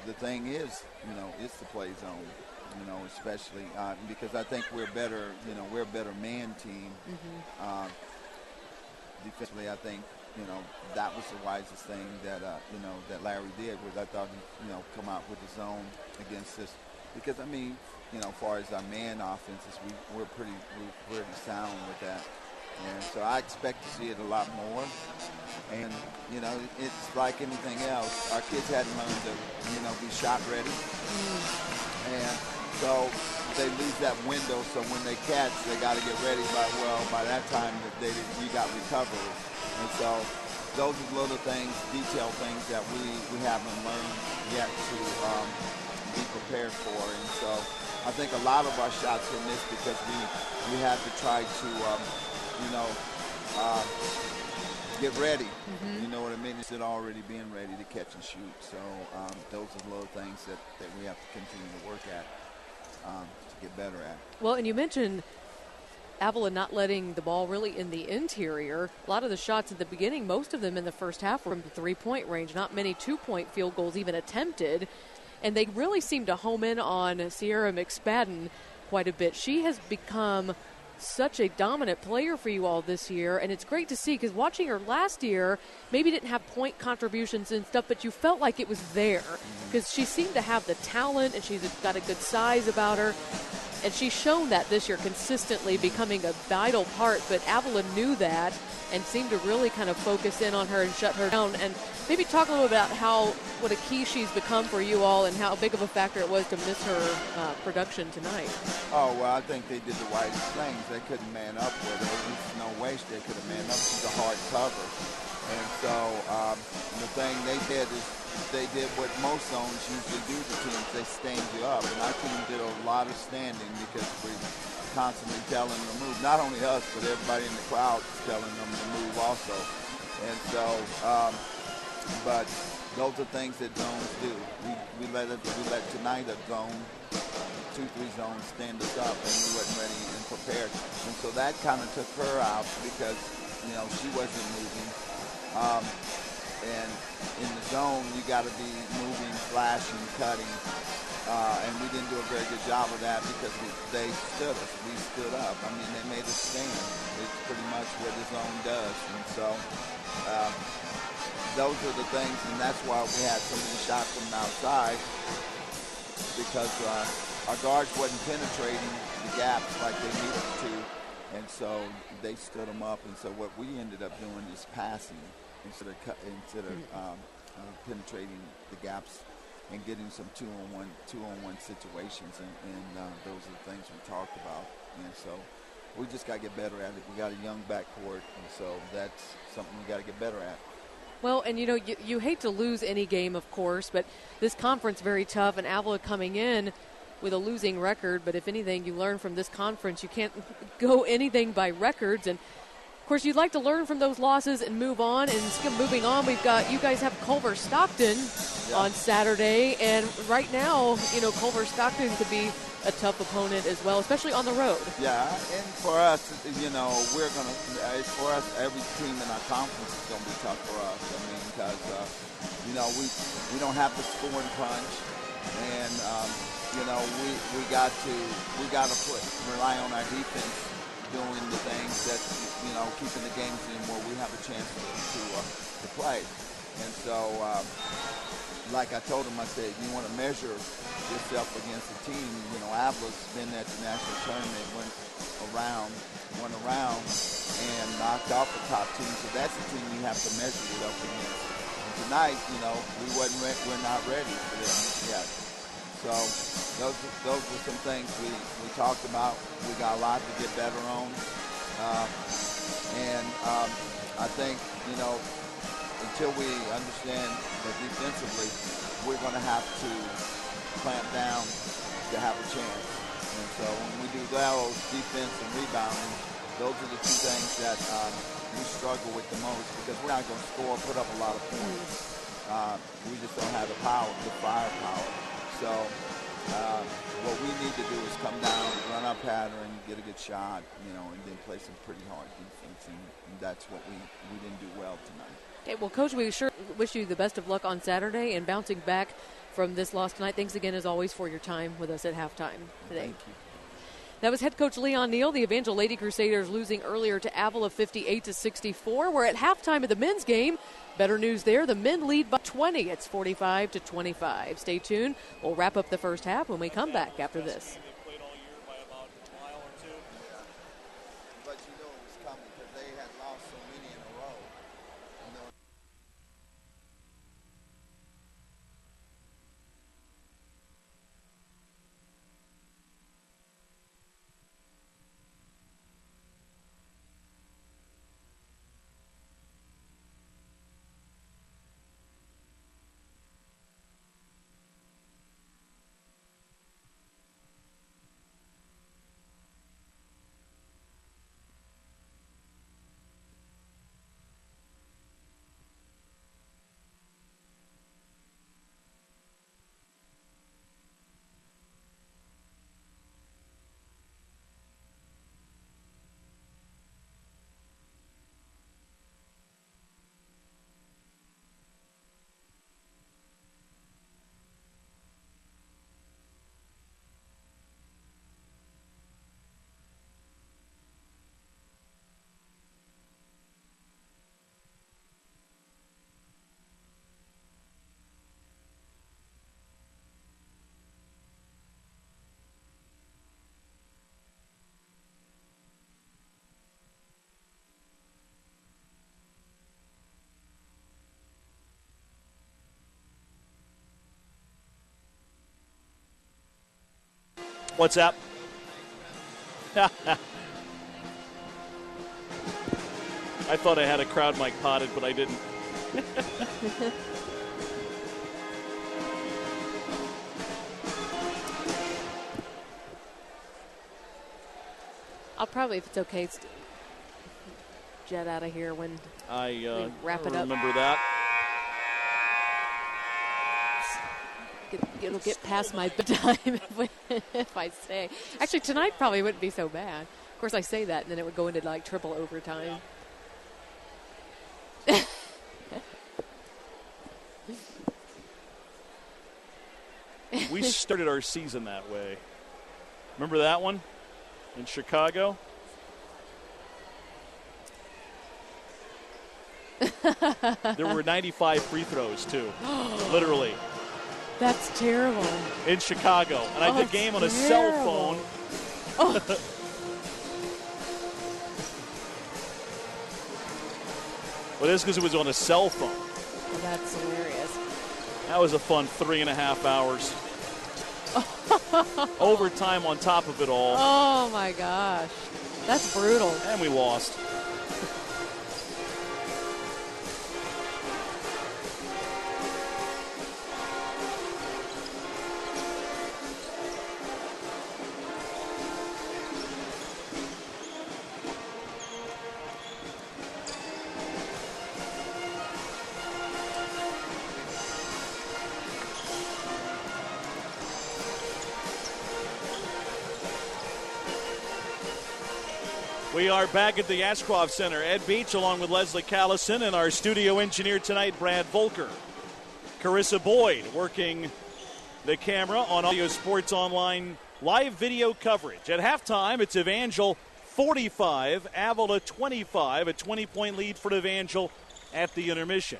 the thing is, it's the play zone. Especially because I think we're better, we're a better man team. Mm-hmm. Defensively, I think, that was the wisest thing that, that Larry did was I thought, come out with his zone against us. Because, as far as our man offenses, we're pretty sound with that. And so I expect to see it a lot more. And, it's like anything else. Our kids hadn't learned to, be shot ready. Mm. And so they lose that window. So when they catch, they got to get ready. By that time, you got recovery. And so those are little things, detail things that we haven't learned yet to be prepared for. And so I think a lot of our shots are missed because we had to try to, get ready. Mm-hmm. You know what I mean? Instead of already being ready to catch and shoot. So those are little things that we have to continue to work at to get better at. Well, and you mentioned Avila not letting the ball really in the interior. A lot of the shots at the beginning, most of them in the first half were from the three-point range. Not many two-point field goals even attempted. And they really seem to home in on Sierra McSpadden quite a bit. She has become such a dominant player for you all this year, and it's great to see because watching her last year maybe didn't have point contributions and stuff, but you felt like it was there because she seemed to have the talent and she's got a good size about her, and she's shown that this year consistently becoming a vital part. But Avila knew that and seemed to really kind of focus in on her and shut her down. And maybe talk a little about what a key she's become for you all and how big of a factor it was to miss her production tonight. Oh, well, I think they did the wisest things. They couldn't man up with her. There's no way they could have manned up. She's a hard cover. And so the thing they did is they did what most zones usually do to teams. They stand you up. And our team did a lot of standing because we constantly telling them to move. Not only us, but everybody in the crowd is telling them to move also. And so, but those are things that zones do. We let tonight a zone, 2-3 zones stand us up, and we wasn't ready and prepared. And so that kind of took her out because, she wasn't moving. And in the zone, you got to be moving, flashing, cutting. And we didn't do a very good job of that because they stood us. We stood up. I mean, they made us stand. It's pretty much what the zone does. And so those are the things, and that's why we had so many shots from the outside, because our guards wasn't penetrating the gaps like they needed to. And so they stood them up. And so what we ended up doing is passing instead of penetrating the gaps and getting some two-on-one situations, and those are the things we talked about. And so we just got to get better at it. We got a young backcourt, and so that's something we got to get better at. Well, and you hate to lose any game, of course, but this conference very tough, and Avila coming in with a losing record. But if anything, you learn from this conference, you can't go anything by records. And of course, you'd like to learn from those losses and move on. And moving on, you guys have Culver Stockton on Saturday. And right now, Culver Stockton could be a tough opponent as well, especially on the road. Yeah, and for us, for us, every team in our conference is going to be tough for us. I mean, because, we don't have the scoring punch. And, we got to rely on our defense doing the things that, keeping the games in where we have a chance to play. And so, like I told him, I said, you want to measure yourself against a team. Avila's been at the national tournament, won around, and knocked off the top team. So that's the team you have to measure it up against. And tonight, we're not ready for them yet. So those were some things we talked about. We got a lot to get better on. I think, until we understand that defensively, we're going to have to clamp down to have a chance. And so when we do those, defense and rebounding, those are the two things that we struggle with the most, because we're not going to score, put up a lot of points. We just don't have the firepower. So what we need to do is come down, run our pattern, get a good shot, and then play some pretty hard defense. And that's what we didn't do well tonight. Okay, well, Coach, we sure wish you the best of luck on Saturday and bouncing back from this loss tonight. Thanks again, as always, for your time with us at halftime today. Thank you. That was head coach Leon Neal. The Evangel Lady Crusaders losing earlier to Avila 58-64. We're at halftime of the men's game. Better news there. The men lead by 20. It's 45-25. Stay tuned. We'll wrap up the first half when we come back after this. But it was coming because they had lost so many in a row. What's up? I thought I had a crowd mic potted, but I didn't. I'll probably, if it's okay, jet out of here when we wrap it up. Remember that. It'll get past my bedtime if I stay. Actually, tonight probably wouldn't be so bad. Of course, I say that, and then it would go into like triple overtime. We started our season that way. Remember that one in Chicago? There were 95 free throws, too. Literally. That's terrible. In Chicago. And I did the game on a cell phone. Oh. Well, that's because it was on a cell phone. Well, that's hilarious. That was a fun 3.5 hours. Overtime on top of it all. Oh, my gosh. That's brutal. And we lost. We are back at the Ashcroft Center. Ed Beach along with Leslie Callison and our studio engineer tonight, Brad Volker. Carissa Boyd working the camera on Audio Sports Online live video coverage. At halftime, it's Evangel 45, Avila 25, a 20-point lead for Evangel at the intermission.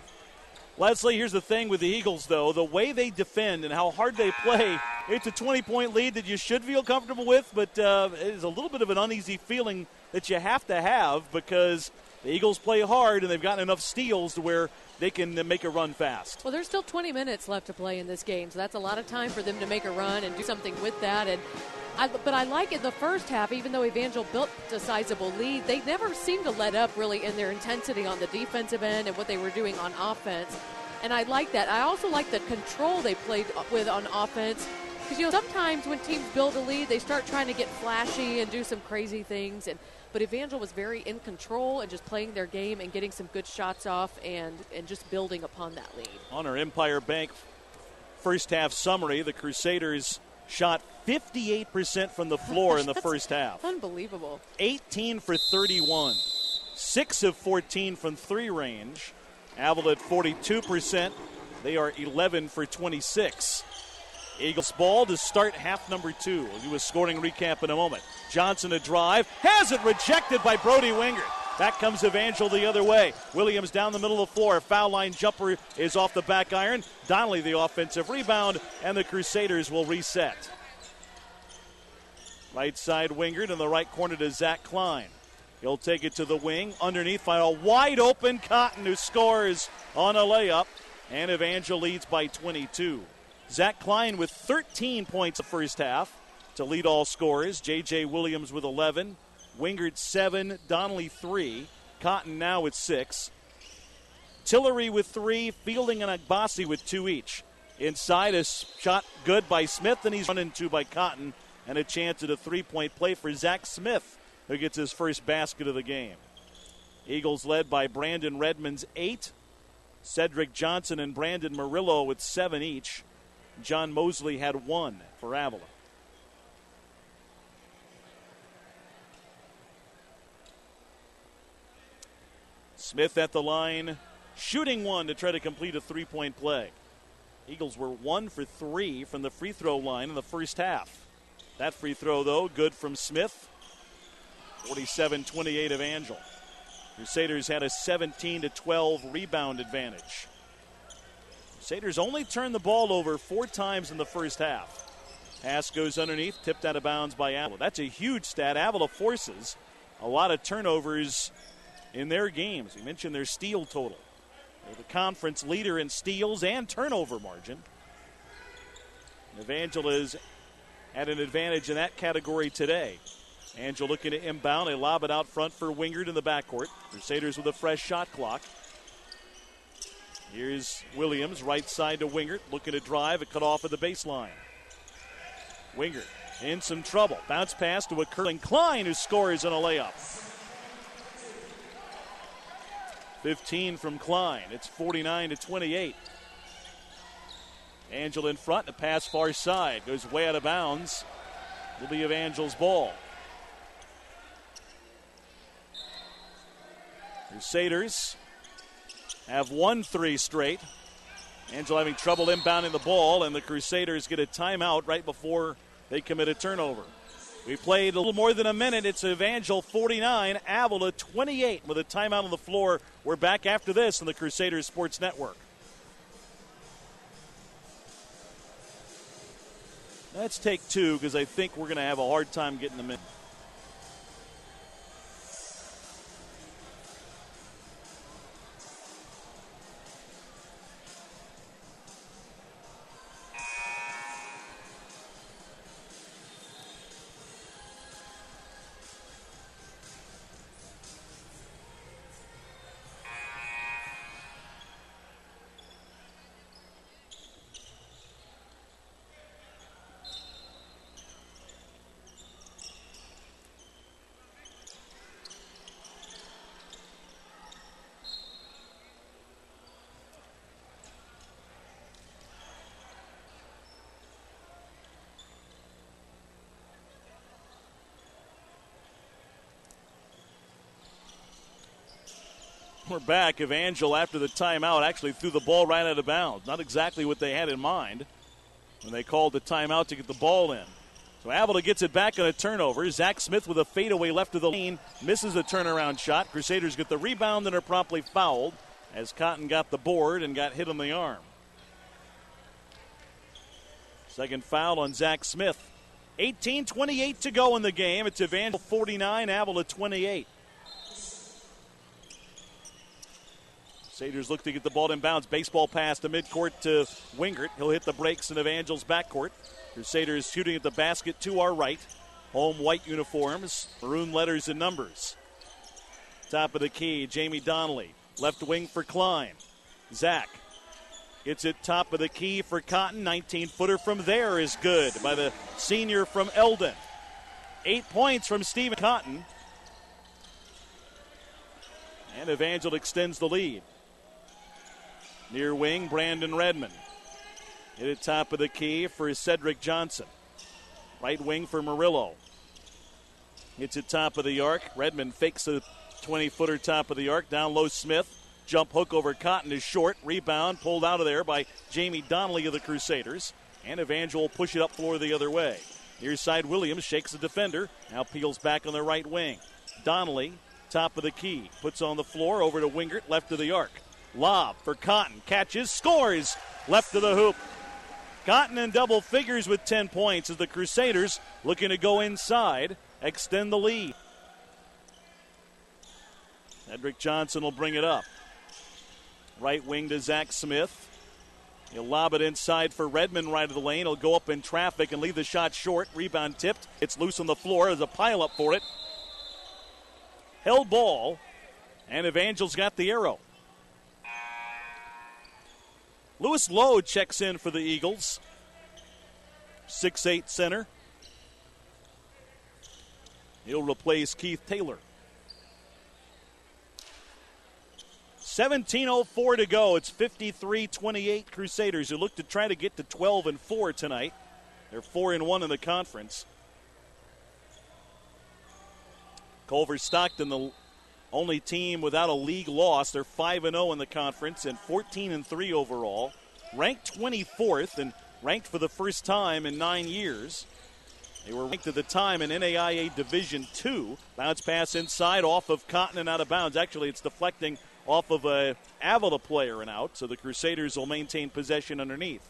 Leslie, here's the thing with the Eagles, though. The way they defend and how hard they play, it's a 20-point lead that you should feel comfortable with, but it is a little bit of an uneasy feeling that you have to have because the Eagles play hard and they've gotten enough steals to where they can make a run fast. Well, there's still 20 minutes left to play in this game, so that's a lot of time for them to make a run and do something with that. But I like it the first half, even though Evangel built a sizable lead, they never seemed to let up really in their intensity on the defensive end and what they were doing on offense. And I like that. I also like the control they played with on offense. Because, sometimes when teams build a lead, they start trying to get flashy and do some crazy things. But Evangel was very in control and just playing their game and getting some good shots off and just building upon that lead. On our Empire Bank first half summary, the Crusaders shot 58% from the floor in the first half. Unbelievable. 18 for 31. 6 of 14 from three range. Avila at 42%. They are 11 for 26. Eagles ball to start half number 2. We'll do a scoring recap in a moment. Johnson a drive. Has it rejected by Brody Wingert. Back comes Evangel the other way. Williams down the middle of the floor. Foul line jumper is off the back iron. Donnelly the offensive rebound, and the Crusaders will reset. Right side Wingert in the right corner to Zach Klein. He'll take it to the wing. Underneath by a wide open Cotton who scores on a layup. And Evangel leads by 22. Zach Klein with 13 points the first half to lead all scorers. J.J. Williams with 11. Wingert 7. Donnelly 3. Cotton now with 6. Tillery with 3. Fielding and Agbasi with 2 each. Inside a shot good by Smith, and he's run into by Cotton. And a chance at a three-point play for Zach Smith, who gets his first basket of the game. Eagles led by Brandon Redmond's 8. Cedric Johnson and Brandon Murillo with 7 each. John Mosley had 1 for Avila. Smith at the line, shooting 1 to try to complete a three-point play. Eagles were 1 for 3 from the free throw line in the first half. That free throw, though, good from Smith. 47-28 Evangel. Crusaders had a 17-12 rebound advantage. Crusaders only turned the ball over 4 times in the first half. Pass goes underneath, tipped out of bounds by Avila. That's a huge stat. Avila forces a lot of turnovers in their games. We mentioned their steal total. They're the conference leader in steals and turnover margin. Evangel is at an advantage in that category today. Angel looking to inbound. They lob it out front for Wingert in the backcourt. Crusaders with a fresh shot clock. Here's Williams, right side to Wingert. Looking to drive. It cut off at the baseline. Wingert in some trouble. Bounce pass to a curling Klein who scores on a layup. 15 from Klein. It's 49-28. Angel in front. The pass far side. Goes way out of bounds. Will be Evangel's ball. Crusaders have won 3 straight. Angel having trouble inbounding the ball, and the Crusaders get a timeout right before they commit a turnover. We played a little more than a minute. It's Evangel 49, Avila 28 with a timeout on the floor. We're back after this on the Crusaders Sports Network. Let's take two because I think we're going to have a hard time getting them in. We're back. Evangel, after the timeout, actually threw the ball right out of bounds. Not exactly what they had in mind when they called the timeout to get the ball in. So Avila gets it back on a turnover. Zach Smith with a fadeaway left of the lane. Misses a turnaround shot. Crusaders get the rebound and are promptly fouled as Cotton got the board and got hit on the arm. Second foul on Zach Smith. 18:28 to go in the game. It's Evangel 49, Avila 28. Crusaders look to get the ball in bounds. Baseball pass to midcourt to Wingert. He'll hit the brakes in Evangel's backcourt. Crusaders shooting at the basket to our right. Home white uniforms, maroon letters and numbers. Top of the key, Jamie Donnelly. Left wing for Klein. Zach gets it top of the key for Cotton. 19-footer from there is good by the senior from Eldon. 8 points from Stephen Cotton. And Evangel extends the lead. Near wing, Brandon Redmond. Hit it top of the key for Cedric Johnson. Right wing for Murillo. Hits it top of the arc. Redmond fakes a 20-footer top of the arc. Down low, Smith. Jump hook over Cotton is short. Rebound pulled out of there by Jamie Donnelly of the Crusaders. And Evangel will push it up floor the other way. Near side, Williams shakes the defender. Now peels back on the right wing. Donnelly, top of the key. Puts on the floor over to Wingert, left of the arc. Lob for Cotton. Catches, scores. Left of the hoop. Cotton in double figures with 10 points as the Crusaders looking to go inside, extend the lead. Cedric Johnson will bring it up. Right wing to Zach Smith. He'll lob it inside for Redmond right of the lane. He'll go up in traffic and leave the shot short. Rebound tipped. It's loose on the floor. There's a pile up for it. Held ball, and Evangel's got the arrow. Lewis Lowe checks in for the Eagles. 6'8" center. He'll replace Keith Taylor. 17:04 to go. It's 53-28 Crusaders who look to try to get to 12-4 tonight. They're 4-1 in the conference. Culver Stockton, the only team without a league loss. They're 5-0 in the conference and 14-3 overall. Ranked 24th and ranked for the first time in 9 years. They were ranked at the time in NAIA Division II. Bounce pass inside off of Cotton and out of bounds. Actually, it's deflecting off of a Avila player and out, so the Crusaders will maintain possession underneath.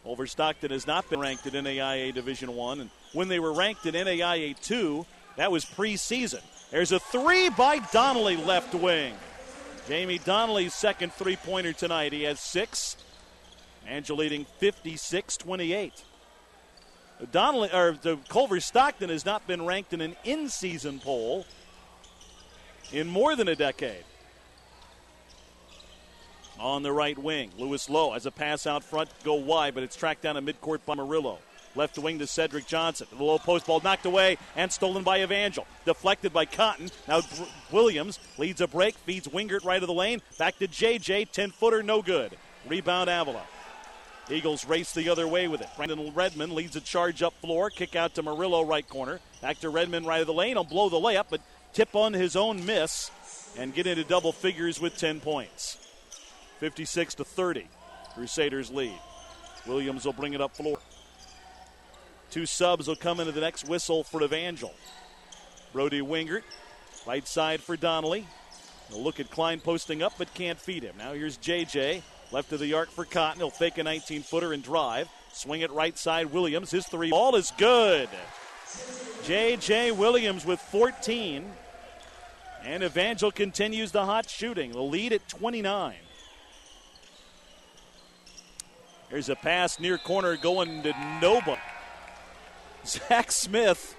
Culver Stockton has not been ranked in NAIA Division I, and when they were ranked in NAIA 2, that was preseason. There's a three by Donnelly, left wing. Jamie Donnelly's second three-pointer tonight. He has 6. Angel leading 56-28. The Culver Stockton has not been ranked in an in-season poll in more than a decade. On the right wing, Lewis Lowe has a pass out front, go wide, but it's tracked down at midcourt by Murillo. Left wing to Cedric Johnson. The low post ball knocked away and stolen by Evangel. Deflected by Cotton. Now Williams leads a break, feeds Wingert right of the lane. Back to JJ, 10-footer, no good. Rebound Avila. Eagles race the other way with it. Brandon Redmond leads a charge up floor. Kick out to Murillo, right corner. Back to Redmond right of the lane. He'll blow the layup, but tip on his own miss and get into double figures with 10 points. 56-30. Crusaders lead. Williams will bring it up floor. 2 subs will come into the next whistle for Evangel. Brody Wingert, right side for Donnelly. He'll look at Klein posting up, but can't feed him. Now here's JJ, left of the arc for Cotton. He'll fake a 19-footer and drive. Swing it right side, Williams. His 3 ball is good. JJ Williams with 14. And Evangel continues the hot shooting. The lead at 29. There's a pass near corner going to nobody. Zach Smith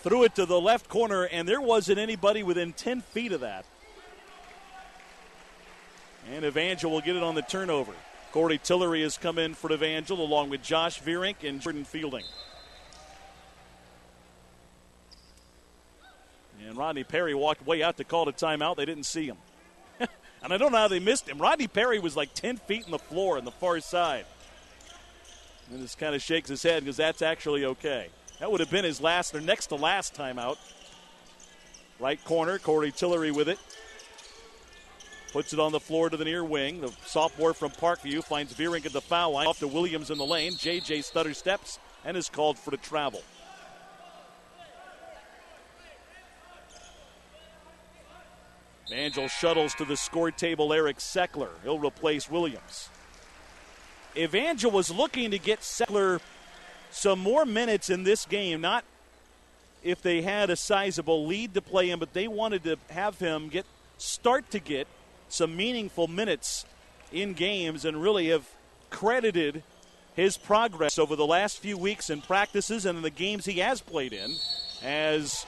threw it to the left corner, and there wasn't anybody within 10 feet of that. And Evangel will get it on the turnover. Corey Tillery has come in for Evangel along with Josh Vierink and Jordan Fielding. And Rodney Perry walked way out to call a timeout. They didn't see him. And I don't know how they missed him. Rodney Perry was like 10 feet in the floor on the far side. And just kind of shakes his head because that's actually okay. That would have been his last or next to last timeout. Right corner, Corey Tillery with it. Puts it on the floor to the near wing. The sophomore from Parkview finds Vierink at the foul line. Off to Williams in the lane. JJ stutter steps and is called for the travel. Evangel shuttles to the score table Eric Seckler. He'll replace Williams. Evangel was looking to get Seckler some more minutes in this game, not if they had a sizable lead to play in, but they wanted to have him start to get some meaningful minutes in games and really have credited his progress over the last few weeks in practices and in the games he has played in as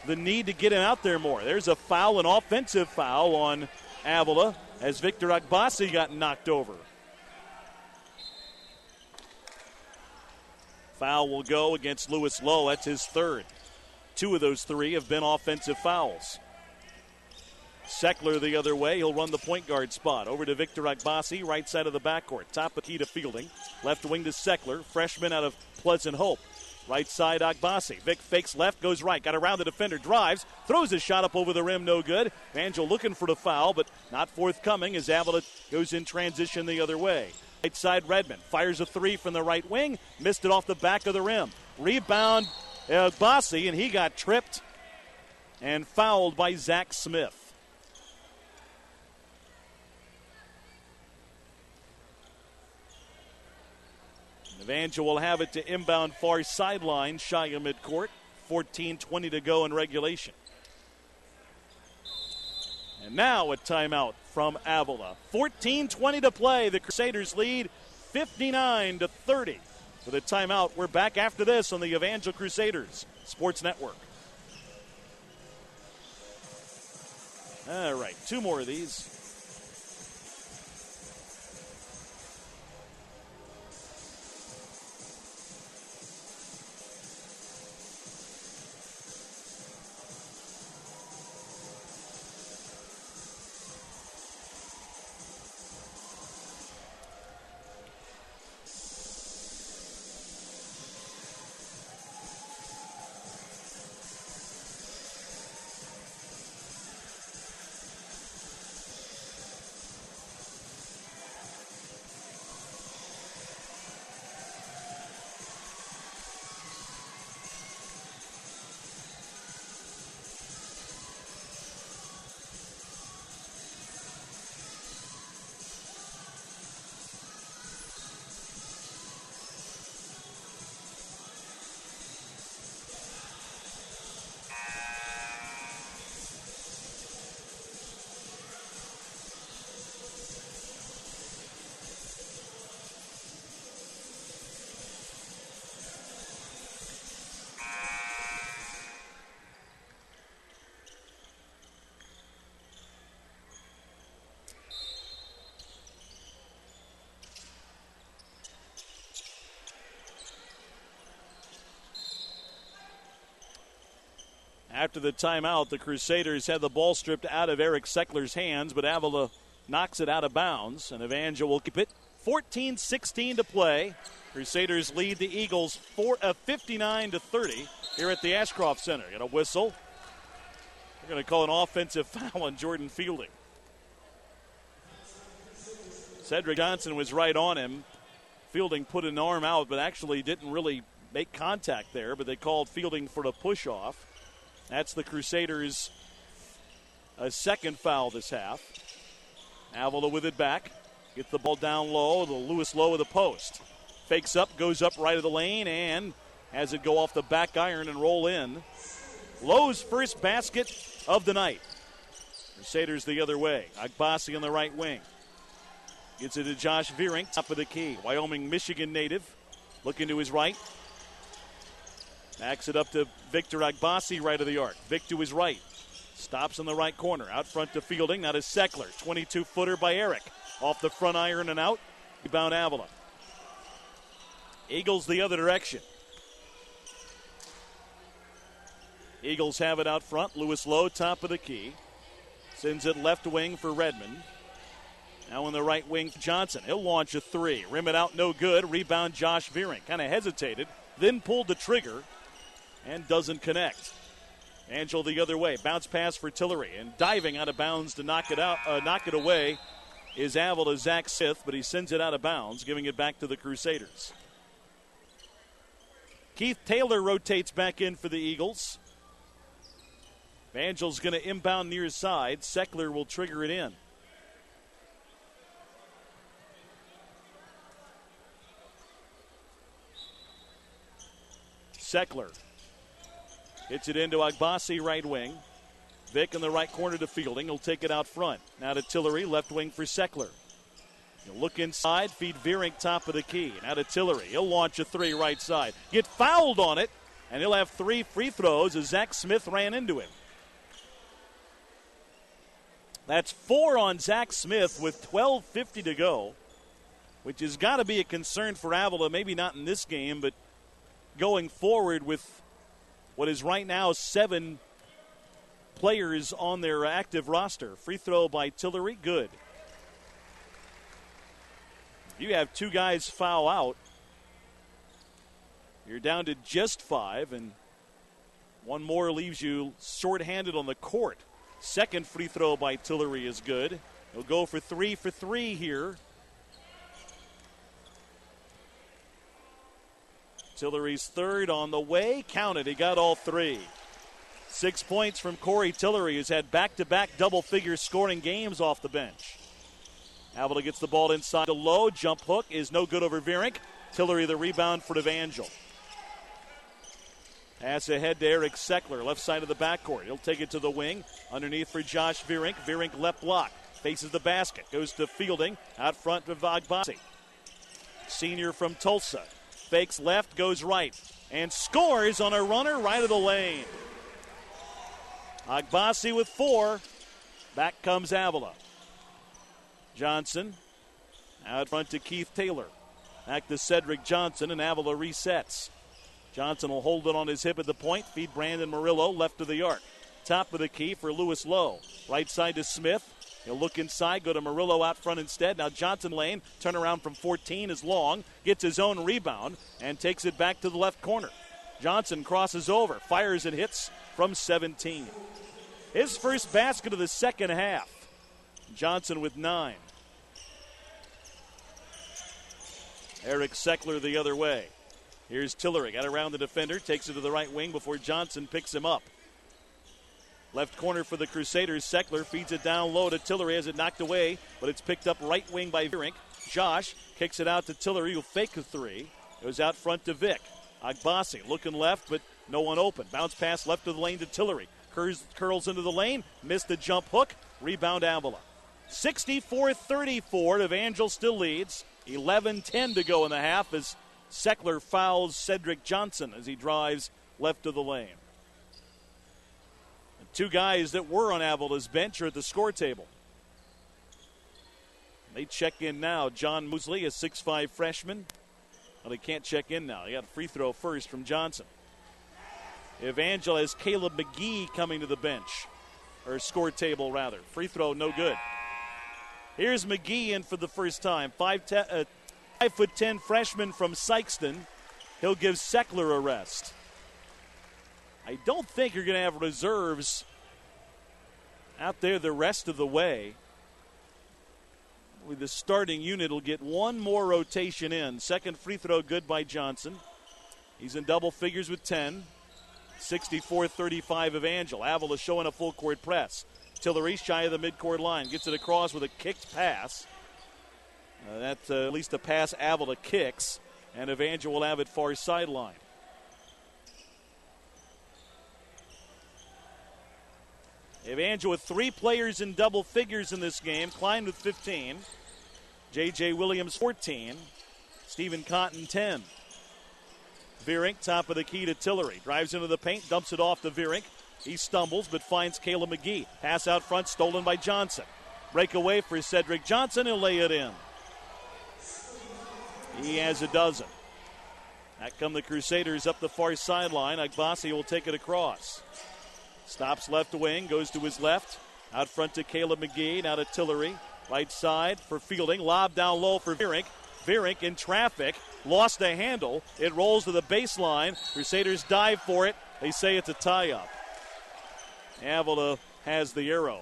the need to get him out there more. There's a foul, an offensive foul on Avila as Victor Agbasi got knocked over. Foul will go against Lewis Lowe. That's his 3rd. 2 of those 3 have been offensive fouls. Seckler the other way. He'll run the point guard spot. Over to Victor Agbasi, right side of the backcourt. Top of key to Fielding. Left wing to Seckler, freshman out of Pleasant Hope. Right side, Agbasi. Vic fakes left, goes right. Got around the defender, drives, throws his shot up over the rim, no good. Evangel looking for the foul, but not forthcoming as Avila goes in transition the other way. Right side, Redmond fires a 3 from the right wing, missed it off the back of the rim. Rebound, Agbasi, and he got tripped and fouled by Zach Smith. Evangel will have it to inbound far sideline, shy of midcourt. 14:20 to go in regulation. And now a timeout from Avila. 14:20 to play. The Crusaders lead 59-30. With a timeout, we're back after this on the Evangel Crusaders Sports Network. All right, 2 more of these. After the timeout, the Crusaders had the ball stripped out of Eric Seckler's hands, but Avila knocks it out of bounds, and Evangel will keep it. 14-16 to play. Crusaders lead the Eagles 59-30 here at the Ashcroft Center. Got a whistle. They're going to call an offensive foul on Jordan Fielding. Cedric Johnson was right on him. Fielding put an arm out, but actually didn't really make contact there, but they called Fielding for the push-off. That's the Crusaders' second foul this half. Avila with it back. Gets the ball down low. The Lewis Lowe of the post. Fakes up, goes up right of the lane, and has it go off the back iron and roll in. Lowe's first basket of the night. Crusaders the other way. Agbasi on the right wing. Gets it to Josh Vierink, top of the key. Wyoming, Michigan native. Looking to his right. Backs it up to Victor Agbasi, right of the arc. Vic to his right. Stops in the right corner. Out front to Fielding. Now to Seckler. 22-footer by Eric. Off the front iron and out. Rebound Avila. Eagles the other direction. Eagles have it out front. Lewis Lowe, top of the key. Sends it left wing for Redmond. Now in the right wing, Johnson. He'll launch a three. Rim it out, no good. Rebound, Josh Vierink. Kind of hesitated, then pulled the trigger and doesn't connect. Angel the other way. Bounce pass for Tillery. And diving out of bounds to knock it away is Avila Zach Smith, but he sends it out of bounds, giving it back to the Crusaders. Keith Taylor rotates back in for the Eagles. Angel's going to inbound near his side. Seckler will trigger it in. Seckler gets it into Agbasi, right wing. Vic in the right corner to Fielding. He'll take it out front. Now to Tillery, left wing for Seckler. He'll look inside, feed Vierink, top of the key. Now to Tillery. He'll launch a three right side. Get fouled on it, and he'll have 3 free throws as Zach Smith ran into him. That's 4 on Zach Smith with 12:50 to go, which has got to be a concern for Avila, maybe not in this game, but going forward with what is right now 7 players on their active roster. Free throw by Tillery, good. You have 2 guys foul out. You're down to just 5, and one more leaves you shorthanded on the court. Second free throw by Tillery is good. He'll go for 3 for 3 here. Tillery's third on the way. Count it. He got all 3. 6 points from Corey Tillery, who's had back-to-back double-figure scoring games off the bench. Avila gets the ball inside to Lowe. Jump hook is no good over Vierink. Tillery the rebound for Evangels. Pass ahead to Eric Seckler, left side of the backcourt. He'll take it to the wing. Underneath for Josh Vierink. Vierink left block. Faces the basket. Goes to Fielding. Out front to Agbasi. Senior from Tulsa. Fakes left, goes right. And scores on a runner right of the lane. Agbasi with 4. Back comes Avila. Johnson. Out front to Keith Taylor. Back to Cedric Johnson, and Avila resets. Johnson will hold it on his hip at the point. Feed Brandon Murillo left of the arc. Top of the key for Lewis Lowe. Right side to Smith. He'll look inside, go to Murillo out front instead. Now Johnson lane, turnaround from 14 is long. Gets his own rebound and takes it back to the left corner. Johnson crosses over, fires and hits from 17. His first basket of the second half. Johnson with 9. Eric Seckler the other way. Here's Tillery, got around the defender, takes it to the right wing before Johnson picks him up. Left corner for the Crusaders. Seckler feeds it down low to Tillery, has it knocked away, but it's picked up right wing by Vierink. Josh kicks it out to Tillery, who'll fake a 3. Goes out front to Vic. Agbasi looking left, but no one open. Bounce pass left of the lane to Tillery. Curls into the lane, missed the jump hook. Rebound Avila. 64-34, Evangels still leads. 11-10 to go in the half as Seckler fouls Cedric Johnson as he drives left of the lane. The 2 guys that were on Avila's bench are at the score table. They check in now. John Mosley, a 6'5 freshman. Well, they can't check in now. They got a free throw first from Johnson. Evangel has Caleb McGee coming to the bench, or score table rather. Free throw, no good. Here's McGee in for the first time. 5'10" freshman from Sykeston. He'll give Seckler a rest. I don't think you're going to have reserves out there the rest of the way. with the starting unit will get one more rotation in. Second free throw good by Johnson. He's in double figures with 10. 64-35 Evangel. Avila showing a full court press. Tillery shy of the midcourt line. Gets it across with a kicked pass. That's at least a pass Avila kicks. And Evangel will have it far sideline. Evangel with 3 players in double figures in this game. Klein with 15. J.J. Williams 14. Stephen Cotton 10. Vierink, top of the key to Tillery. Drives into the paint, dumps it off to Vierink. He stumbles but finds Caleb McGee. Pass out front, stolen by Johnson. Breakaway for Cedric Johnson. He'll lay it in. He has a dozen. Back come the Crusaders up the far sideline. Agbasi will take it across. Stops left wing, goes to his left. Out front to Caleb McGee, now to Tillery. Right side for Fielding. Lob down low for Vierink. Vierink in traffic, lost a handle. It rolls to the baseline. Crusaders dive for it. They say it's a tie-up. Avila has the arrow.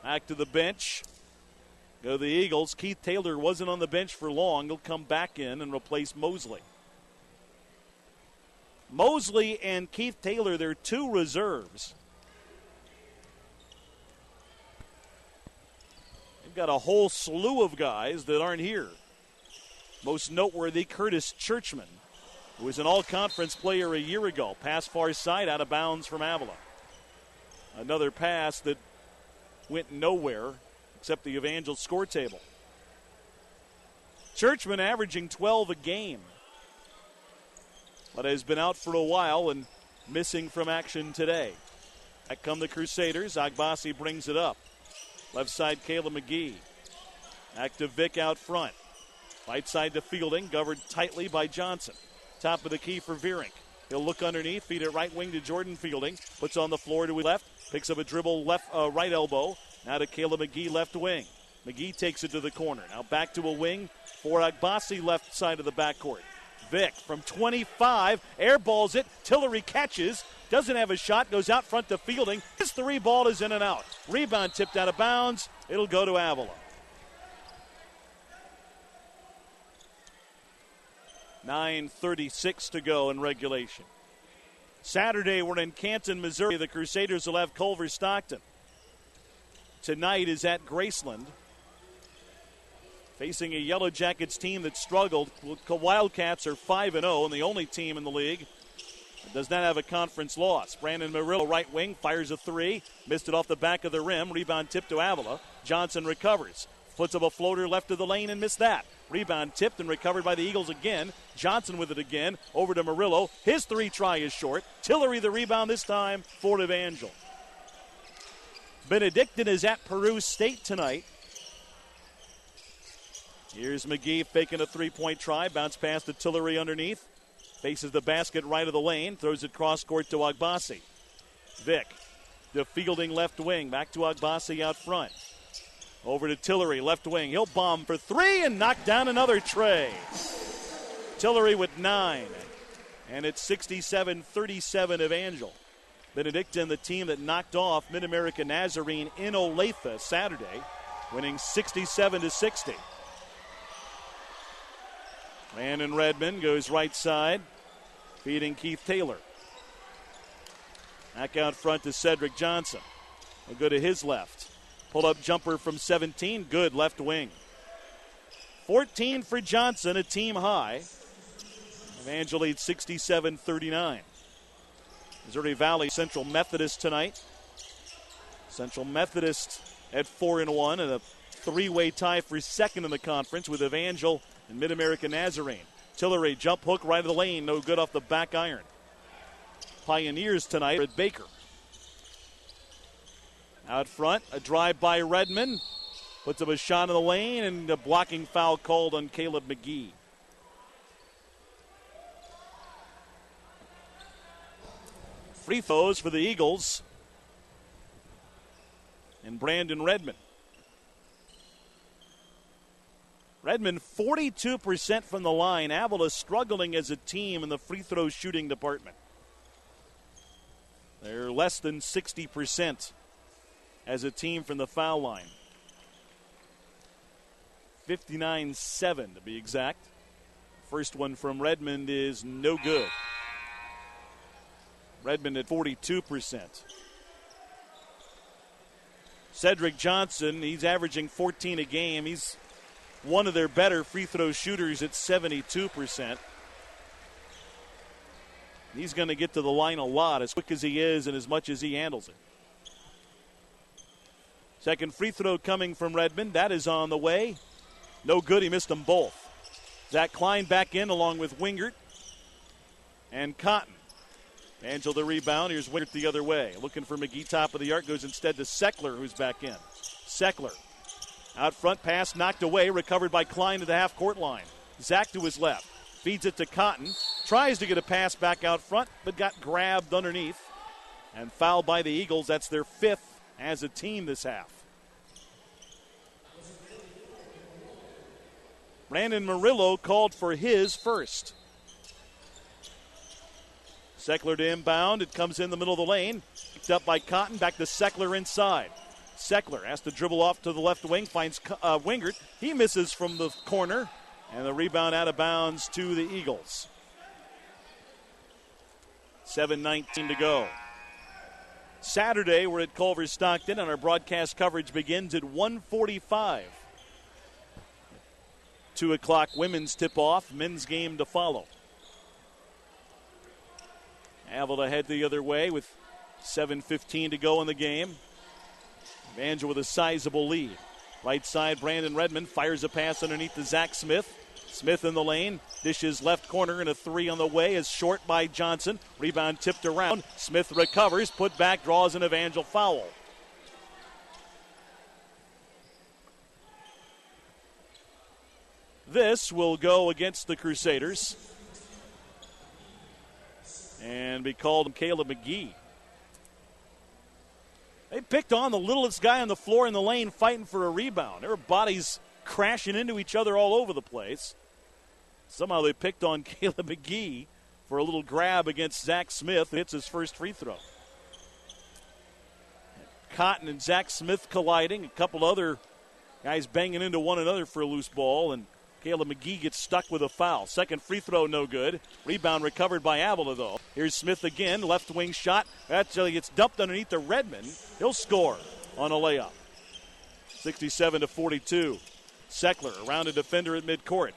Back to the bench. Go the Eagles. Keith Taylor wasn't on the bench for long. He'll come back in and replace Mosley. Mosley and Keith Taylor, they're 2 reserves. They've got a whole slew of guys that aren't here. Most noteworthy, Curtis Churchman, who was an all-conference player a year ago. Pass far side, out of bounds from Avila. Another pass that went nowhere except the Evangel score table. Churchman averaging 12 a game, but has been out for a while and missing from action today. Back come the Crusaders. Agbasi brings it up. Left side, Caleb McGee. Back to Vic out front. Right side to Fielding, governed tightly by Johnson. Top of the key for Vierink. He'll look underneath, feed it right wing to Jordan Fielding. Puts on the floor to his left. Picks up a dribble right elbow. Now to Caleb McGee, left wing. McGee takes it to the corner. Now back to a wing for Agbasi, left side of the backcourt. Vic from 25, airballs it. Tillery catches, doesn't have a shot, goes out front to Fielding. His 3 ball is in and out. Rebound tipped out of bounds. It'll go to Avila. 9:36 to go in regulation. Saturday, we're in Canton, Missouri. The Crusaders will have Culver Stockton. Tonight is at Graceland, facing a Yellow Jackets team that struggled. Wildcats are 5-0 and the only team in the league that does not have a conference loss. Brandon Murillo, right wing, fires a 3. Missed it off the back of the rim. Rebound tipped to Avila. Johnson recovers. Puts up a floater left of the lane and missed that. Rebound tipped and recovered by the Eagles again. Johnson with it again. Over to Murillo. His 3 try is short. Tillery the rebound this time for Evangel. Benedictine is at Peru State tonight. Here's McGee faking a 3-point try. Bounce pass to Tillery underneath. Faces the basket right of the lane. Throws it cross court to Agbasi. Vic, the Fielding left wing. Back to Agbasi out front. Over to Tillery, left wing. He'll bomb for 3 and knock down another tray. Tillery with 9. And it's 67-37 Evangel. Benedictine, the team that knocked off Mid-America Nazarene in Olathe Saturday, winning 67-60. Brandon Redmond goes right side, feeding Keith Taylor. Back out front to Cedric Johnson. He'll go to his left. Pull-up jumper from 17, good left wing. 14 for Johnson, a team high. Evangel leads 67-39. Missouri Valley Central Methodist tonight. Central Methodist at 4-1 and a 3-way tie for second in the conference with Evangel and Mid-America Nazarene. Tillery, jump hook right of the lane, no good off the back iron. Pioneers tonight at Baker. Out front, a drive by Redmond. Puts up a shot in the lane and a blocking foul called on Caleb McGee. Free throws for the Eagles and Brandon Redmond. Redmond 42% from the line. Avila struggling as a team in the free throw shooting department. They're less than 60% as a team from the foul line. 59-7 to be exact. First one from Redmond is no good. Redmond at 42%. Cedric Johnson, he's averaging 14 a game. He's one of their better free throw shooters at 72%. He's going to get to the line a lot, as quick as he is and as much as he handles it. Second free throw coming from Redmond. That is on the way. No good. He missed them both. Zach Klein back in along with Wingert and Cotton. Angel the rebound. Here's Wingert the other way. Looking for McGee, top of the arc. Goes instead to Seckler, who's back in. Seckler. Out front, pass knocked away. Recovered by Klein to the half-court line. Zach to his left. Feeds it to Cotton. Tries to get a pass back out front, but got grabbed underneath. And fouled by the Eagles. That's their fifth as a team this half. Brandon Murillo called for his first. Seckler to inbound. It comes in the middle of the lane. Picked up by Cotton. Back to Seckler inside. Seckler has to dribble off to the left wing. Finds Wingert. He misses from the corner. And the rebound out of bounds to the Eagles. 7:19 to go. Saturday, we're at Culver Stockton, and our broadcast coverage begins at 1:45. 2 o'clock women's tip-off, men's game to follow. Avila head the other way with 7:15 to go in the game. Evangels with a sizable lead. Right side, Brandon Redmond fires a pass underneath to Zach Smith. Smith in the lane, dishes left corner, and a three on the way is short by Johnson. Rebound tipped around. Smith recovers, put back, draws an Evangels foul. This will go against the Crusaders and be called Caleb McGee. They picked on the littlest guy on the floor in the lane fighting for a rebound. Their bodies crashing into each other all over the place. Somehow they picked on Caleb McGee for a little grab against Zach Smith. Hits his first free throw. Cotton and Zach Smith colliding. A couple other guys banging into one another for a loose ball, and Caleb McGee gets stuck with a foul. Second free throw, no good. Rebound recovered by Avila, though. Here's Smith again, left wing shot. That gets dumped underneath to Redmond. He'll score on a layup. 67-42. Seckler around a defender at midcourt.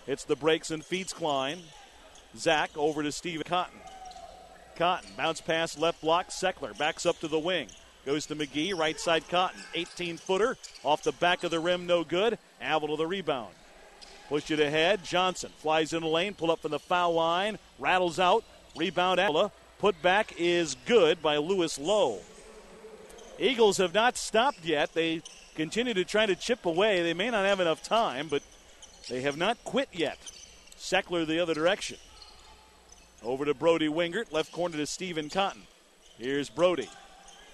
Hits the brakes and feeds Klein. Zach over to Steve Cotton. Cotton, bounce pass, left block. Seckler backs up to the wing. Goes to McGee, right side Cotton. 18-footer, off the back of the rim, no good. Avila the rebound. Push it ahead. Johnson flies in the lane, pull up from the foul line, rattles out. Rebound Avila. Put back is good by Lewis Lowe. Eagles have not stopped yet. They continue to try to chip away. They may not have enough time, but they have not quit yet. Seckler the other direction. Over to Brody Wingert, left corner to Stephen Cotton. Here's Brody.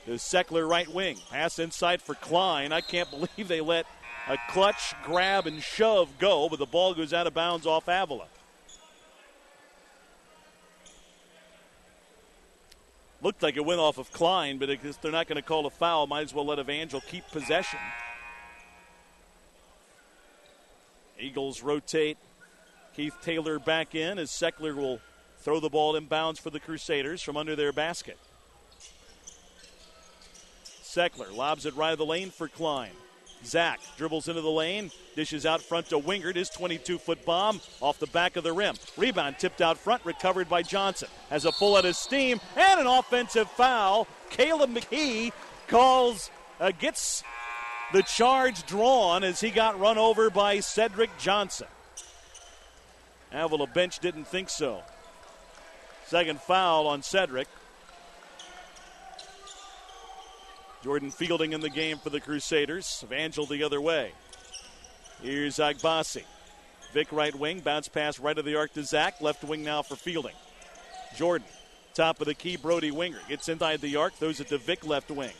To Seckler right wing. Pass inside for Klein. I can't believe they let a clutch, grab, and shove go, but the ball goes out of bounds off Avila. Looked like it went off of Klein, but if they're not going to call a foul, might as well let Evangels keep possession. Eagles rotate Keith Taylor back in as Seckler will throw the ball inbounds for the Crusaders from under their basket. Seckler lobs it right of the lane for Klein. Zach dribbles into the lane, dishes out front to Wingert. His 22-foot bomb off the back of the rim. Rebound tipped out front, recovered by Johnson. Has a full out of steam and an offensive foul. Caleb McGee gets the charge drawn as he got run over by Cedric Johnson. Avila bench didn't think so. Second foul on Cedric. Jordan Fielding in the game for the Crusaders. Evangels the other way. Here's Agbasi. Vic right wing. Bounce pass right of the arc to Zach. Left wing now for Fielding. Jordan. Top of the key. Brody Wingert. Gets inside the arc. Throws it to Vic left wing.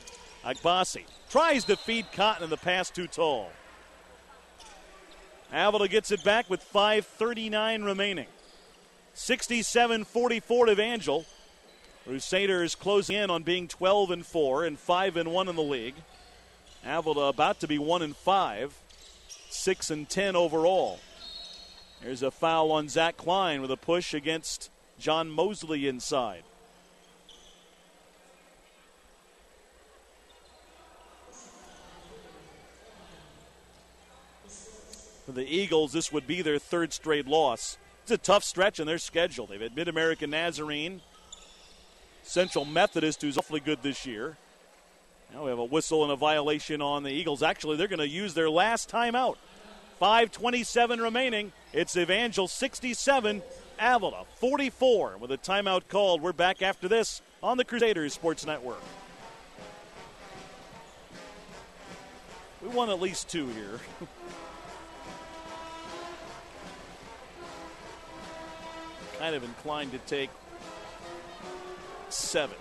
Agbasi tries to feed Cotton and the pass too tall. Avila gets it back with 5:39 remaining. 67-44 to Evangels. Crusaders closing in on being 12-4 and 5-1 in the league. Avila about to be 1-5, 6-10 overall. There's a foul on Zach Klein with a push against John Mosley inside. For the Eagles, this would be their third straight loss. It's a tough stretch in their schedule. They've had Mid-American Nazarene, Central Methodist, who's awfully good this year. Now we have a whistle and a violation on the Eagles. Actually, they're going to use their last timeout. 5:27 remaining. It's Evangels 67, Avila 44 with a timeout called. We're back after this on the Crusaders Sports Network. We won at least two here. Kind of inclined to take 7.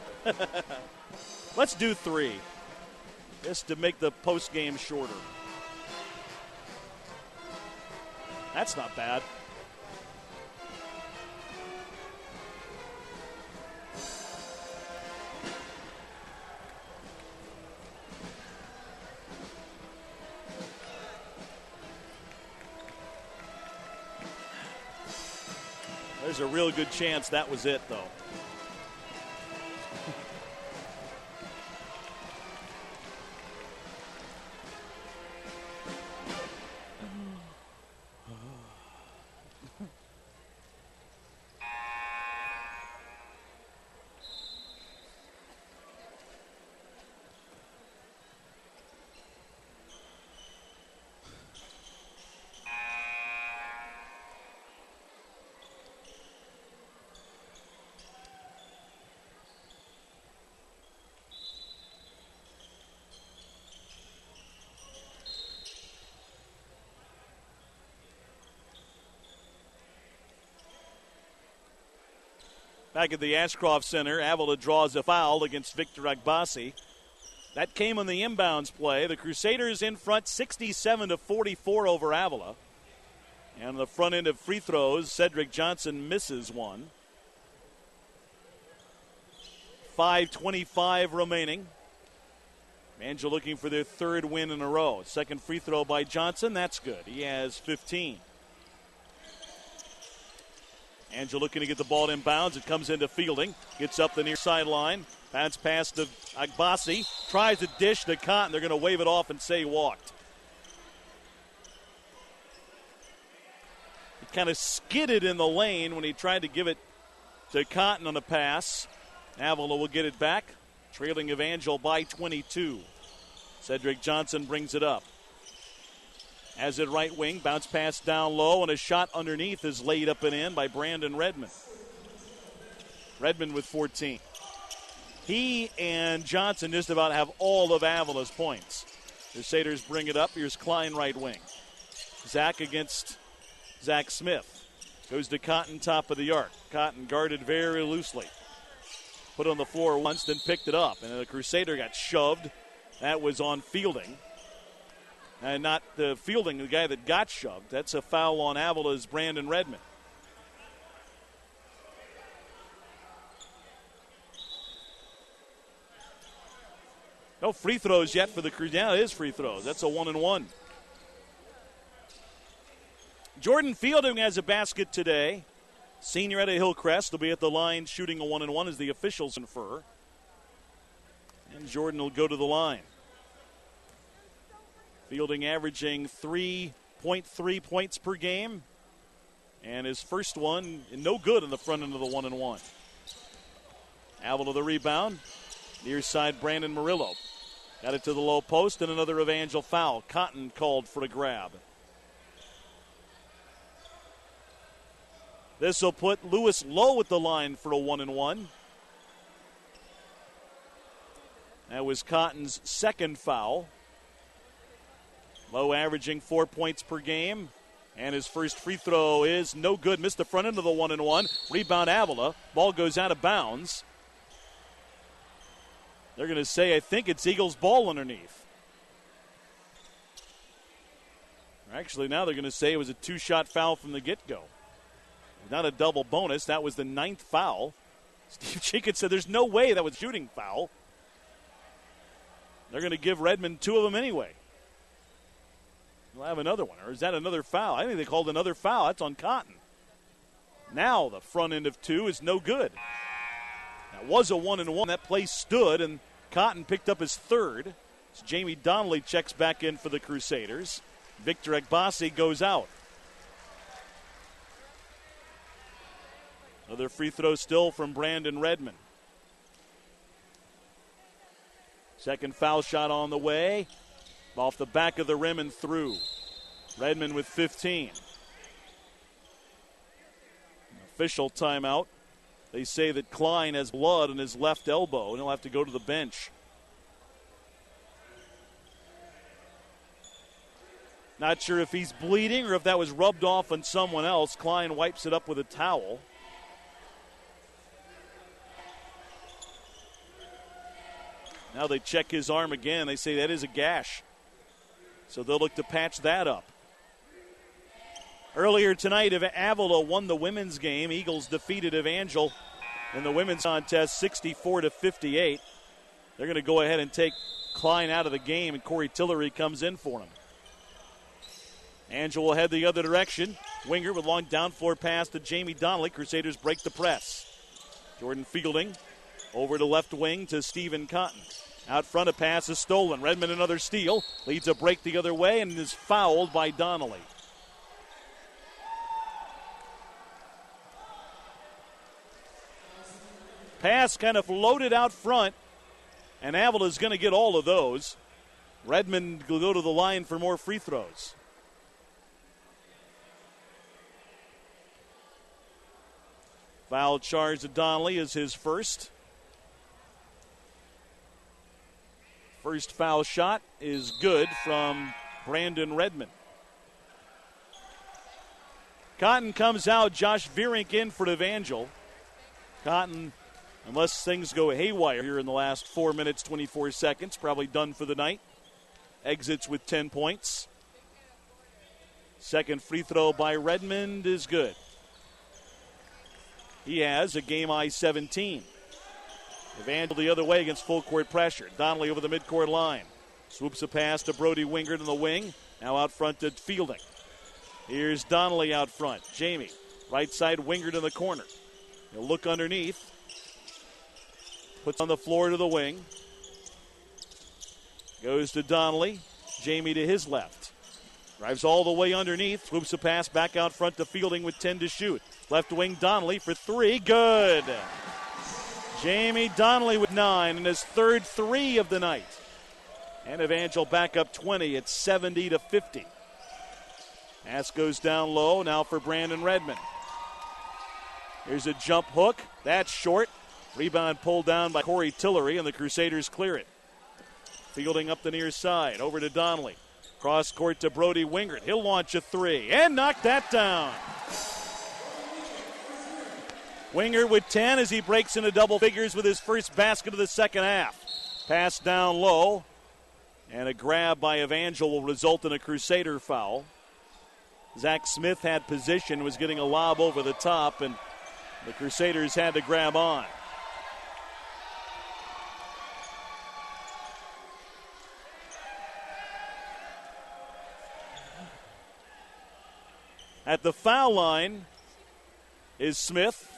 Let's do 3, just to make the post game shorter. That's not bad. There's a real good chance that was it, though. Back at the Ashcroft Center, Avila draws a foul against Victor Agbasi. That came on the inbounds play. The Crusaders in front 67-44 over Avila. And on the front end of free throws, Cedric Johnson misses one. 5:25 remaining. Evangel looking for their third win in a row. Second free throw by Johnson, that's good. He has 15. Angel looking to get the ball inbounds. It comes into Fielding. Gets up the near sideline. Bounce pass to Agbasi. Tries to dish to Cotton. They're going to wave it off and say he walked. He kind of skidded in the lane when he tried to give it to Cotton on a pass. Avila will get it back. Trailing Evangel by 22. Cedric Johnson brings it up. As at right wing, bounce pass down low, and a shot underneath is laid up and in by Brandon Redmond. Redmond with 14. He and Johnson just about have all of Avila's points. Crusaders bring it up. Here's Klein right wing. Zach against Zach Smith. Goes to Cotton, top of the arc. Cotton guarded very loosely. Put it on the floor once, then picked it up. And the Crusader got shoved. That was on Fielding. And not the Fielding, the guy that got shoved. That's a foul on Avila's Brandon Redmond. No free throws yet for the Crusaders. Yeah, it is free throws. That's a 1-and-1. Jordan Fielding has a basket today. Senior at Hillcrest will be at the line shooting a 1-and-1 as the officials infer. And Jordan will go to the line. Fielding averaging 3.3 points per game. And his first one, no good in the front end of the 1-and-1. Avila the rebound. Near side, Brandon Murillo. Got it to the low post, and another Evangel foul. Cotton called for a grab. This will put Lewis Lowe at the line for a 1-and-1. That was Cotton's second foul. Lowe averaging 4 points per game. And his first free throw is no good. Missed the front end of the 1-and-1. Rebound Avila. Ball goes out of bounds. They're going to say, I think it's Eagles ball underneath. Actually, now they're going to say it was a two-shot foul from the get-go. Not a double bonus. That was the ninth foul. Steve Jenkins said there's no way that was shooting foul. They're going to give Redmond 2 of them anyway. We'll have another one. Or is that another foul? I think they called another foul. That's on Cotton. Now the front end of 2 is no good. That was a 1-and-1. That play stood, and Cotton picked up his 3rd. So Jamie Donnelly checks back in for the Crusaders. Victor Agbasi goes out. Another free throw still from Brandon Redmond. Second foul shot on the way. Off the back of the rim and through. Redmond with 15. Official timeout. They say that Klein has blood on his left elbow, and he'll have to go to the bench. Not sure if he's bleeding or if that was rubbed off on someone else. Klein wipes it up with a towel. Now they check his arm again. They say that is a gash. So they'll look to patch that up. Earlier tonight, Avila won the women's game. Eagles defeated Evangels in the women's contest 64-58. They're going to go ahead and take Klein out of the game, and Corey Tillery comes in for him. Angel will head the other direction. Winger with long down floor pass to Jamie Donnelly. Crusaders break the press. Jordan Fielding over to left wing to Stephen Cotton. Out front, a pass is stolen. Redmond another steal. Leads a break the other way and is fouled by Donnelly. Pass kind of floated out front, and Avila is going to get all of those. Redmond will go to the line for more free throws. Foul charge to Donnelly is his first. First foul shot is good from Brandon Redmond. Cotton comes out. Josh Vierink in for Evangel. Cotton, unless things go haywire here in the last 4 minutes, 24 seconds, probably done for the night. Exits with 10 points. Second free throw by Redmond is good. He has a game-high 17. Evangel the other way against full court pressure. Donnelly over the midcourt line. Swoops a pass to Brody Wingard in the wing. Now out front to Fielding. Here's Donnelly out front. Jamie, right side, Wingard in the corner. He'll look underneath. Puts on the floor to the wing. Goes to Donnelly. Jamie to his left. Drives all the way underneath. Swoops a pass back out front to Fielding with 10 to shoot. Left wing Donnelly for 3. Good. Jamie Donnelly with 9 and his third 3 of the night. And Evangel back up 20 at 70-50. Pass goes down low now for Brandon Redmond. Here's a jump hook. That's short. Rebound pulled down by Corey Tillery, and the Crusaders clear it. Fielding up the near side. Over to Donnelly. Cross court to Brody Wingard. He'll launch a 3 and knock that down. Wingard with 10 as he breaks into double figures with his first basket of the second half. Pass down low, and a grab by Evangel will result in a Crusader foul. Zach Smith had position, was getting a lob over the top, and the Crusaders had to grab on. At the foul line is Smith.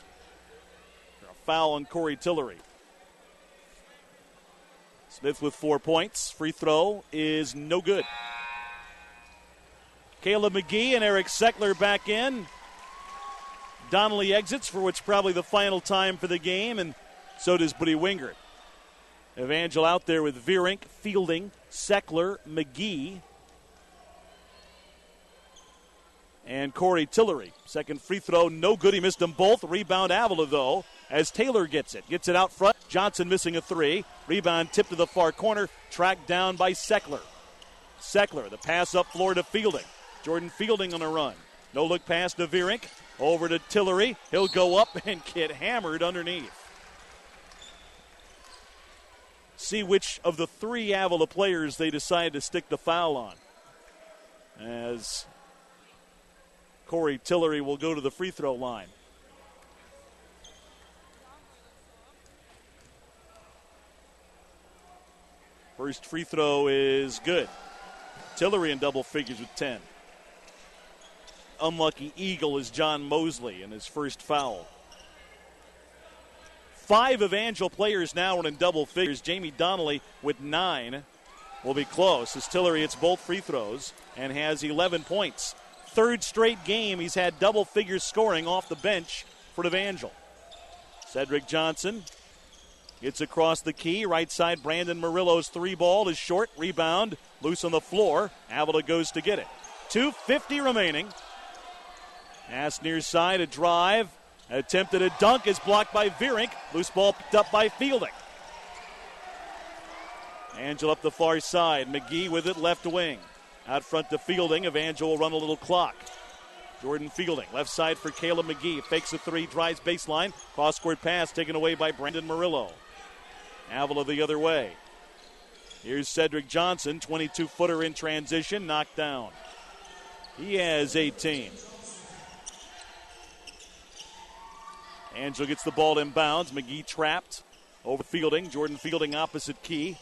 A foul on Corey Tillery. Smith with 4 points. Free throw is no good. Caleb McGee and Eric Seckler back in. Donnelly exits for what's probably the final time for the game, and so does Brody Wingard. Evangel out there with Vierink, Fielding, Seckler, McGee, and Corey Tillery. Second free throw, no good. He missed them both. Rebound Avila, though, as Taylor gets it. Gets it out front. Johnson missing a 3. Rebound tipped to the far corner. Tracked down by Seckler. Seckler, the pass up floor to Fielding. Jordan Fielding on a run. No look pass to Vierink. Over to Tillery. He'll go up and get hammered underneath. See which of the 3 Avila players they decide to stick the foul on. As Corey Tillery will go to the free throw line. First free throw is good. Tillery in double figures with 10. Unlucky Eagle is John Mosley in his first foul. 5 Evangel players now are in double figures. Jamie Donnelly with 9 will be close as Tillery hits both free throws and has 11 points. Third straight game he's had double figures scoring off the bench for Evangel. Cedric Johnson gets across the key. Right side, Brandon Murillo's 3-ball is short. Rebound, loose on the floor. Avila goes to get it. 2:50 remaining. Pass near side, a drive. Attempted a dunk is blocked by Vierink. Loose ball picked up by Fielding. Angel up the far side. McGee with it, left wing. Out front to Fielding. Evangel will run a little clock. Jordan Fielding, left side for Caleb McGee. Fakes a 3, drives baseline. Cross-court pass taken away by Brandon Murillo. Avila the other way. Here's Cedric Johnson, 22-footer in transition, knocked down. He has 18. Angel gets the ball inbounds. McGee trapped over Fielding. Jordan Fielding opposite key.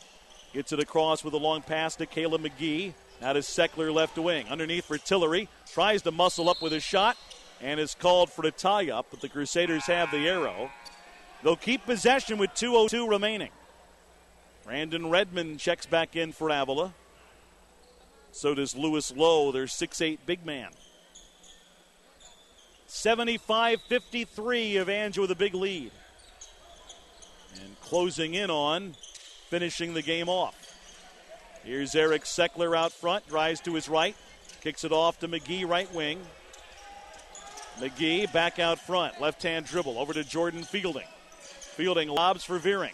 Gets it across with a long pass to Caleb McGee. Now to Seckler left wing. Underneath for Tillery. Tries to muscle up with a shot and is called for a tie-up, but the Crusaders have the arrow. They'll keep possession with 2:02 remaining. Brandon Redmond checks back in for Avila. So does Lewis Lowe, their 6'8 big man. 75-53, Evangel with a big lead. And closing in on finishing the game off. Here's Eric Seckler out front, drives to his right, kicks it off to McGee, right wing. McGee back out front, left-hand dribble, over to Jordan Fielding. Fielding lobs for Vierink.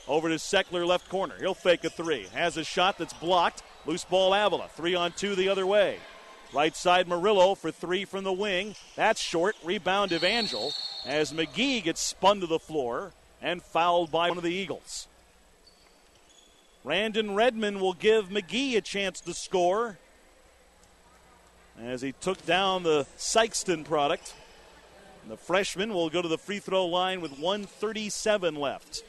Over to Seckler, left corner. He'll fake a 3. Has a shot that's blocked. Loose ball Avila. 3-on-2 the other way. Right side Murillo for 3 from the wing. That's short. Rebound Evangel as McGee gets spun to the floor and fouled by one of the Eagles. Brandon Redmond will give McGee a chance to score as he took down the Sykeston product. And the freshman will go to the free throw line with 1:37 left.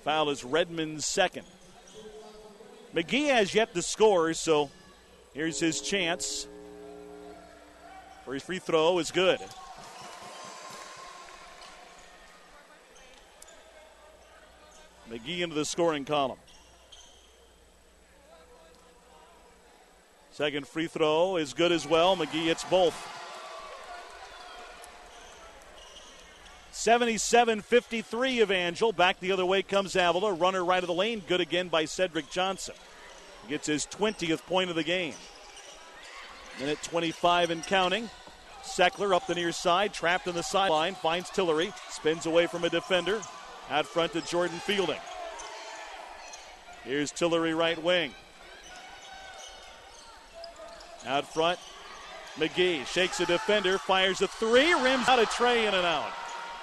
Foul is Redmond's second. McGee has yet to score, so here's his chance. For his free throw is good. McGee into the scoring column. Second free throw is good as well. McGee hits both. 77-53 Evangel. Back the other way comes Avila. Runner right of the lane. Good again by Cedric Johnson. Gets his 20th point of the game. Minute 25 and counting. Seckler up the near side. Trapped in the sideline. Finds Tillery. Spins away from a defender. Out front to Jordan Fielding. Here's Tillery right wing. Out front, McGee shakes a defender, fires a 3, rims out a tray, in and out.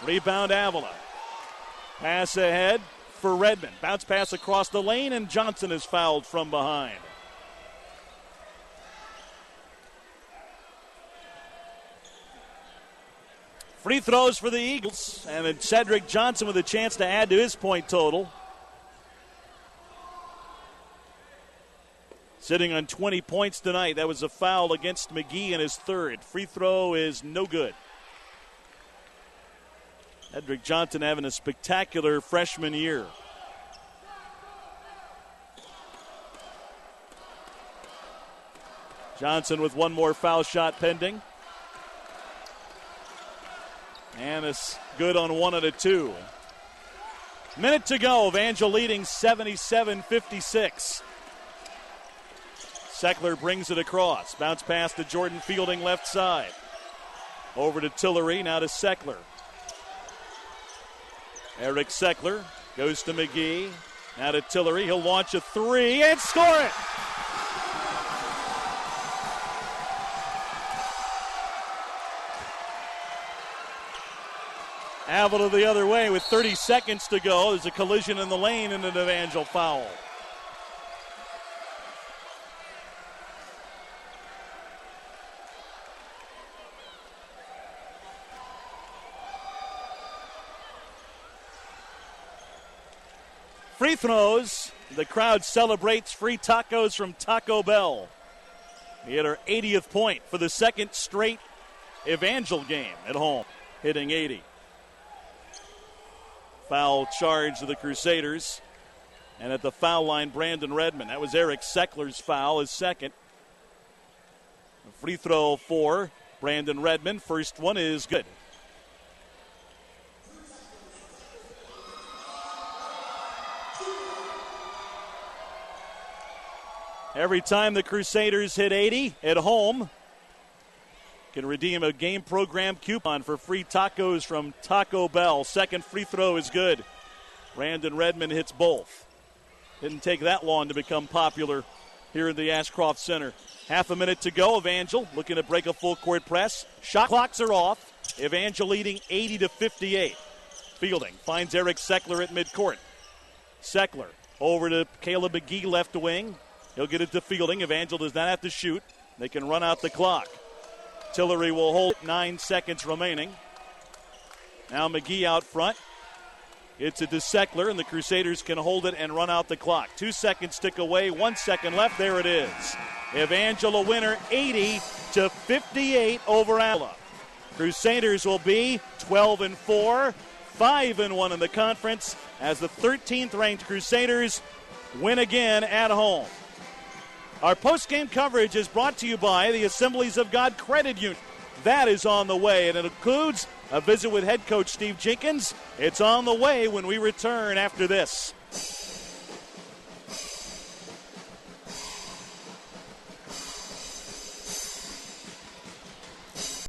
Rebound Avila. Pass ahead for Redmond. Bounce pass across the lane, and Johnson is fouled from behind. Free throws for the Eagles, and then Cedric Johnson with a chance to add to his point total. Sitting on 20 points tonight. That was a foul against McGee in his third. Free throw is no good. Cedric Johnson having a spectacular freshman year. Johnson with one more foul shot pending. And it's good on 1 out of 2. Minute to go. Evangel leading 77-56. Seckler brings it across. Bounce pass to Jordan Fielding left side. Over to Tillery, now to Seckler. Eric Seckler goes to McGee. Now to Tillery. He'll launch a 3 and score it. Avila the other way with 30 seconds to go. There's a collision in the lane and an Evangel foul. free throws. The crowd celebrates free tacos from Taco Bell. He hit her 80th point for the second straight Evangel game at home, hitting 80. Foul charge to the Crusaders. And at the foul line, Brandon Redmond. That was Eric Seckler's foul, his second. A free throw for Brandon Redmond. First one is good. Every time the Crusaders hit 80 at home, can redeem a game program coupon for free tacos from Taco Bell. Second free throw is good. Brandon Redmond hits both. Didn't take that long to become popular here in the Ashcroft Center. Half a minute to go. Evangel looking to break a full court press. Shot clocks are off. Evangel leading 80-58. Fielding finds Eric Seckler at midcourt. Seckler over to Caleb McGee, left wing. He'll get it to Fielding. Evangel does not have to shoot. They can run out the clock. Tillery will hold it. 9 seconds remaining. Now McGee out front. It's a to Seckler, and the Crusaders can hold it and run out the clock. 2 seconds tick away. 1 second left. There it is. Evangel a winner, 80-58 over Avila. Crusaders will be 12-4, 5-1 in the conference as the 13th ranked Crusaders win again at home. Our post-game coverage is brought to you by the Assemblies of God Credit Union. That is on the way, and it includes a visit with head coach Steve Jenkins. It's on the way when we return after this.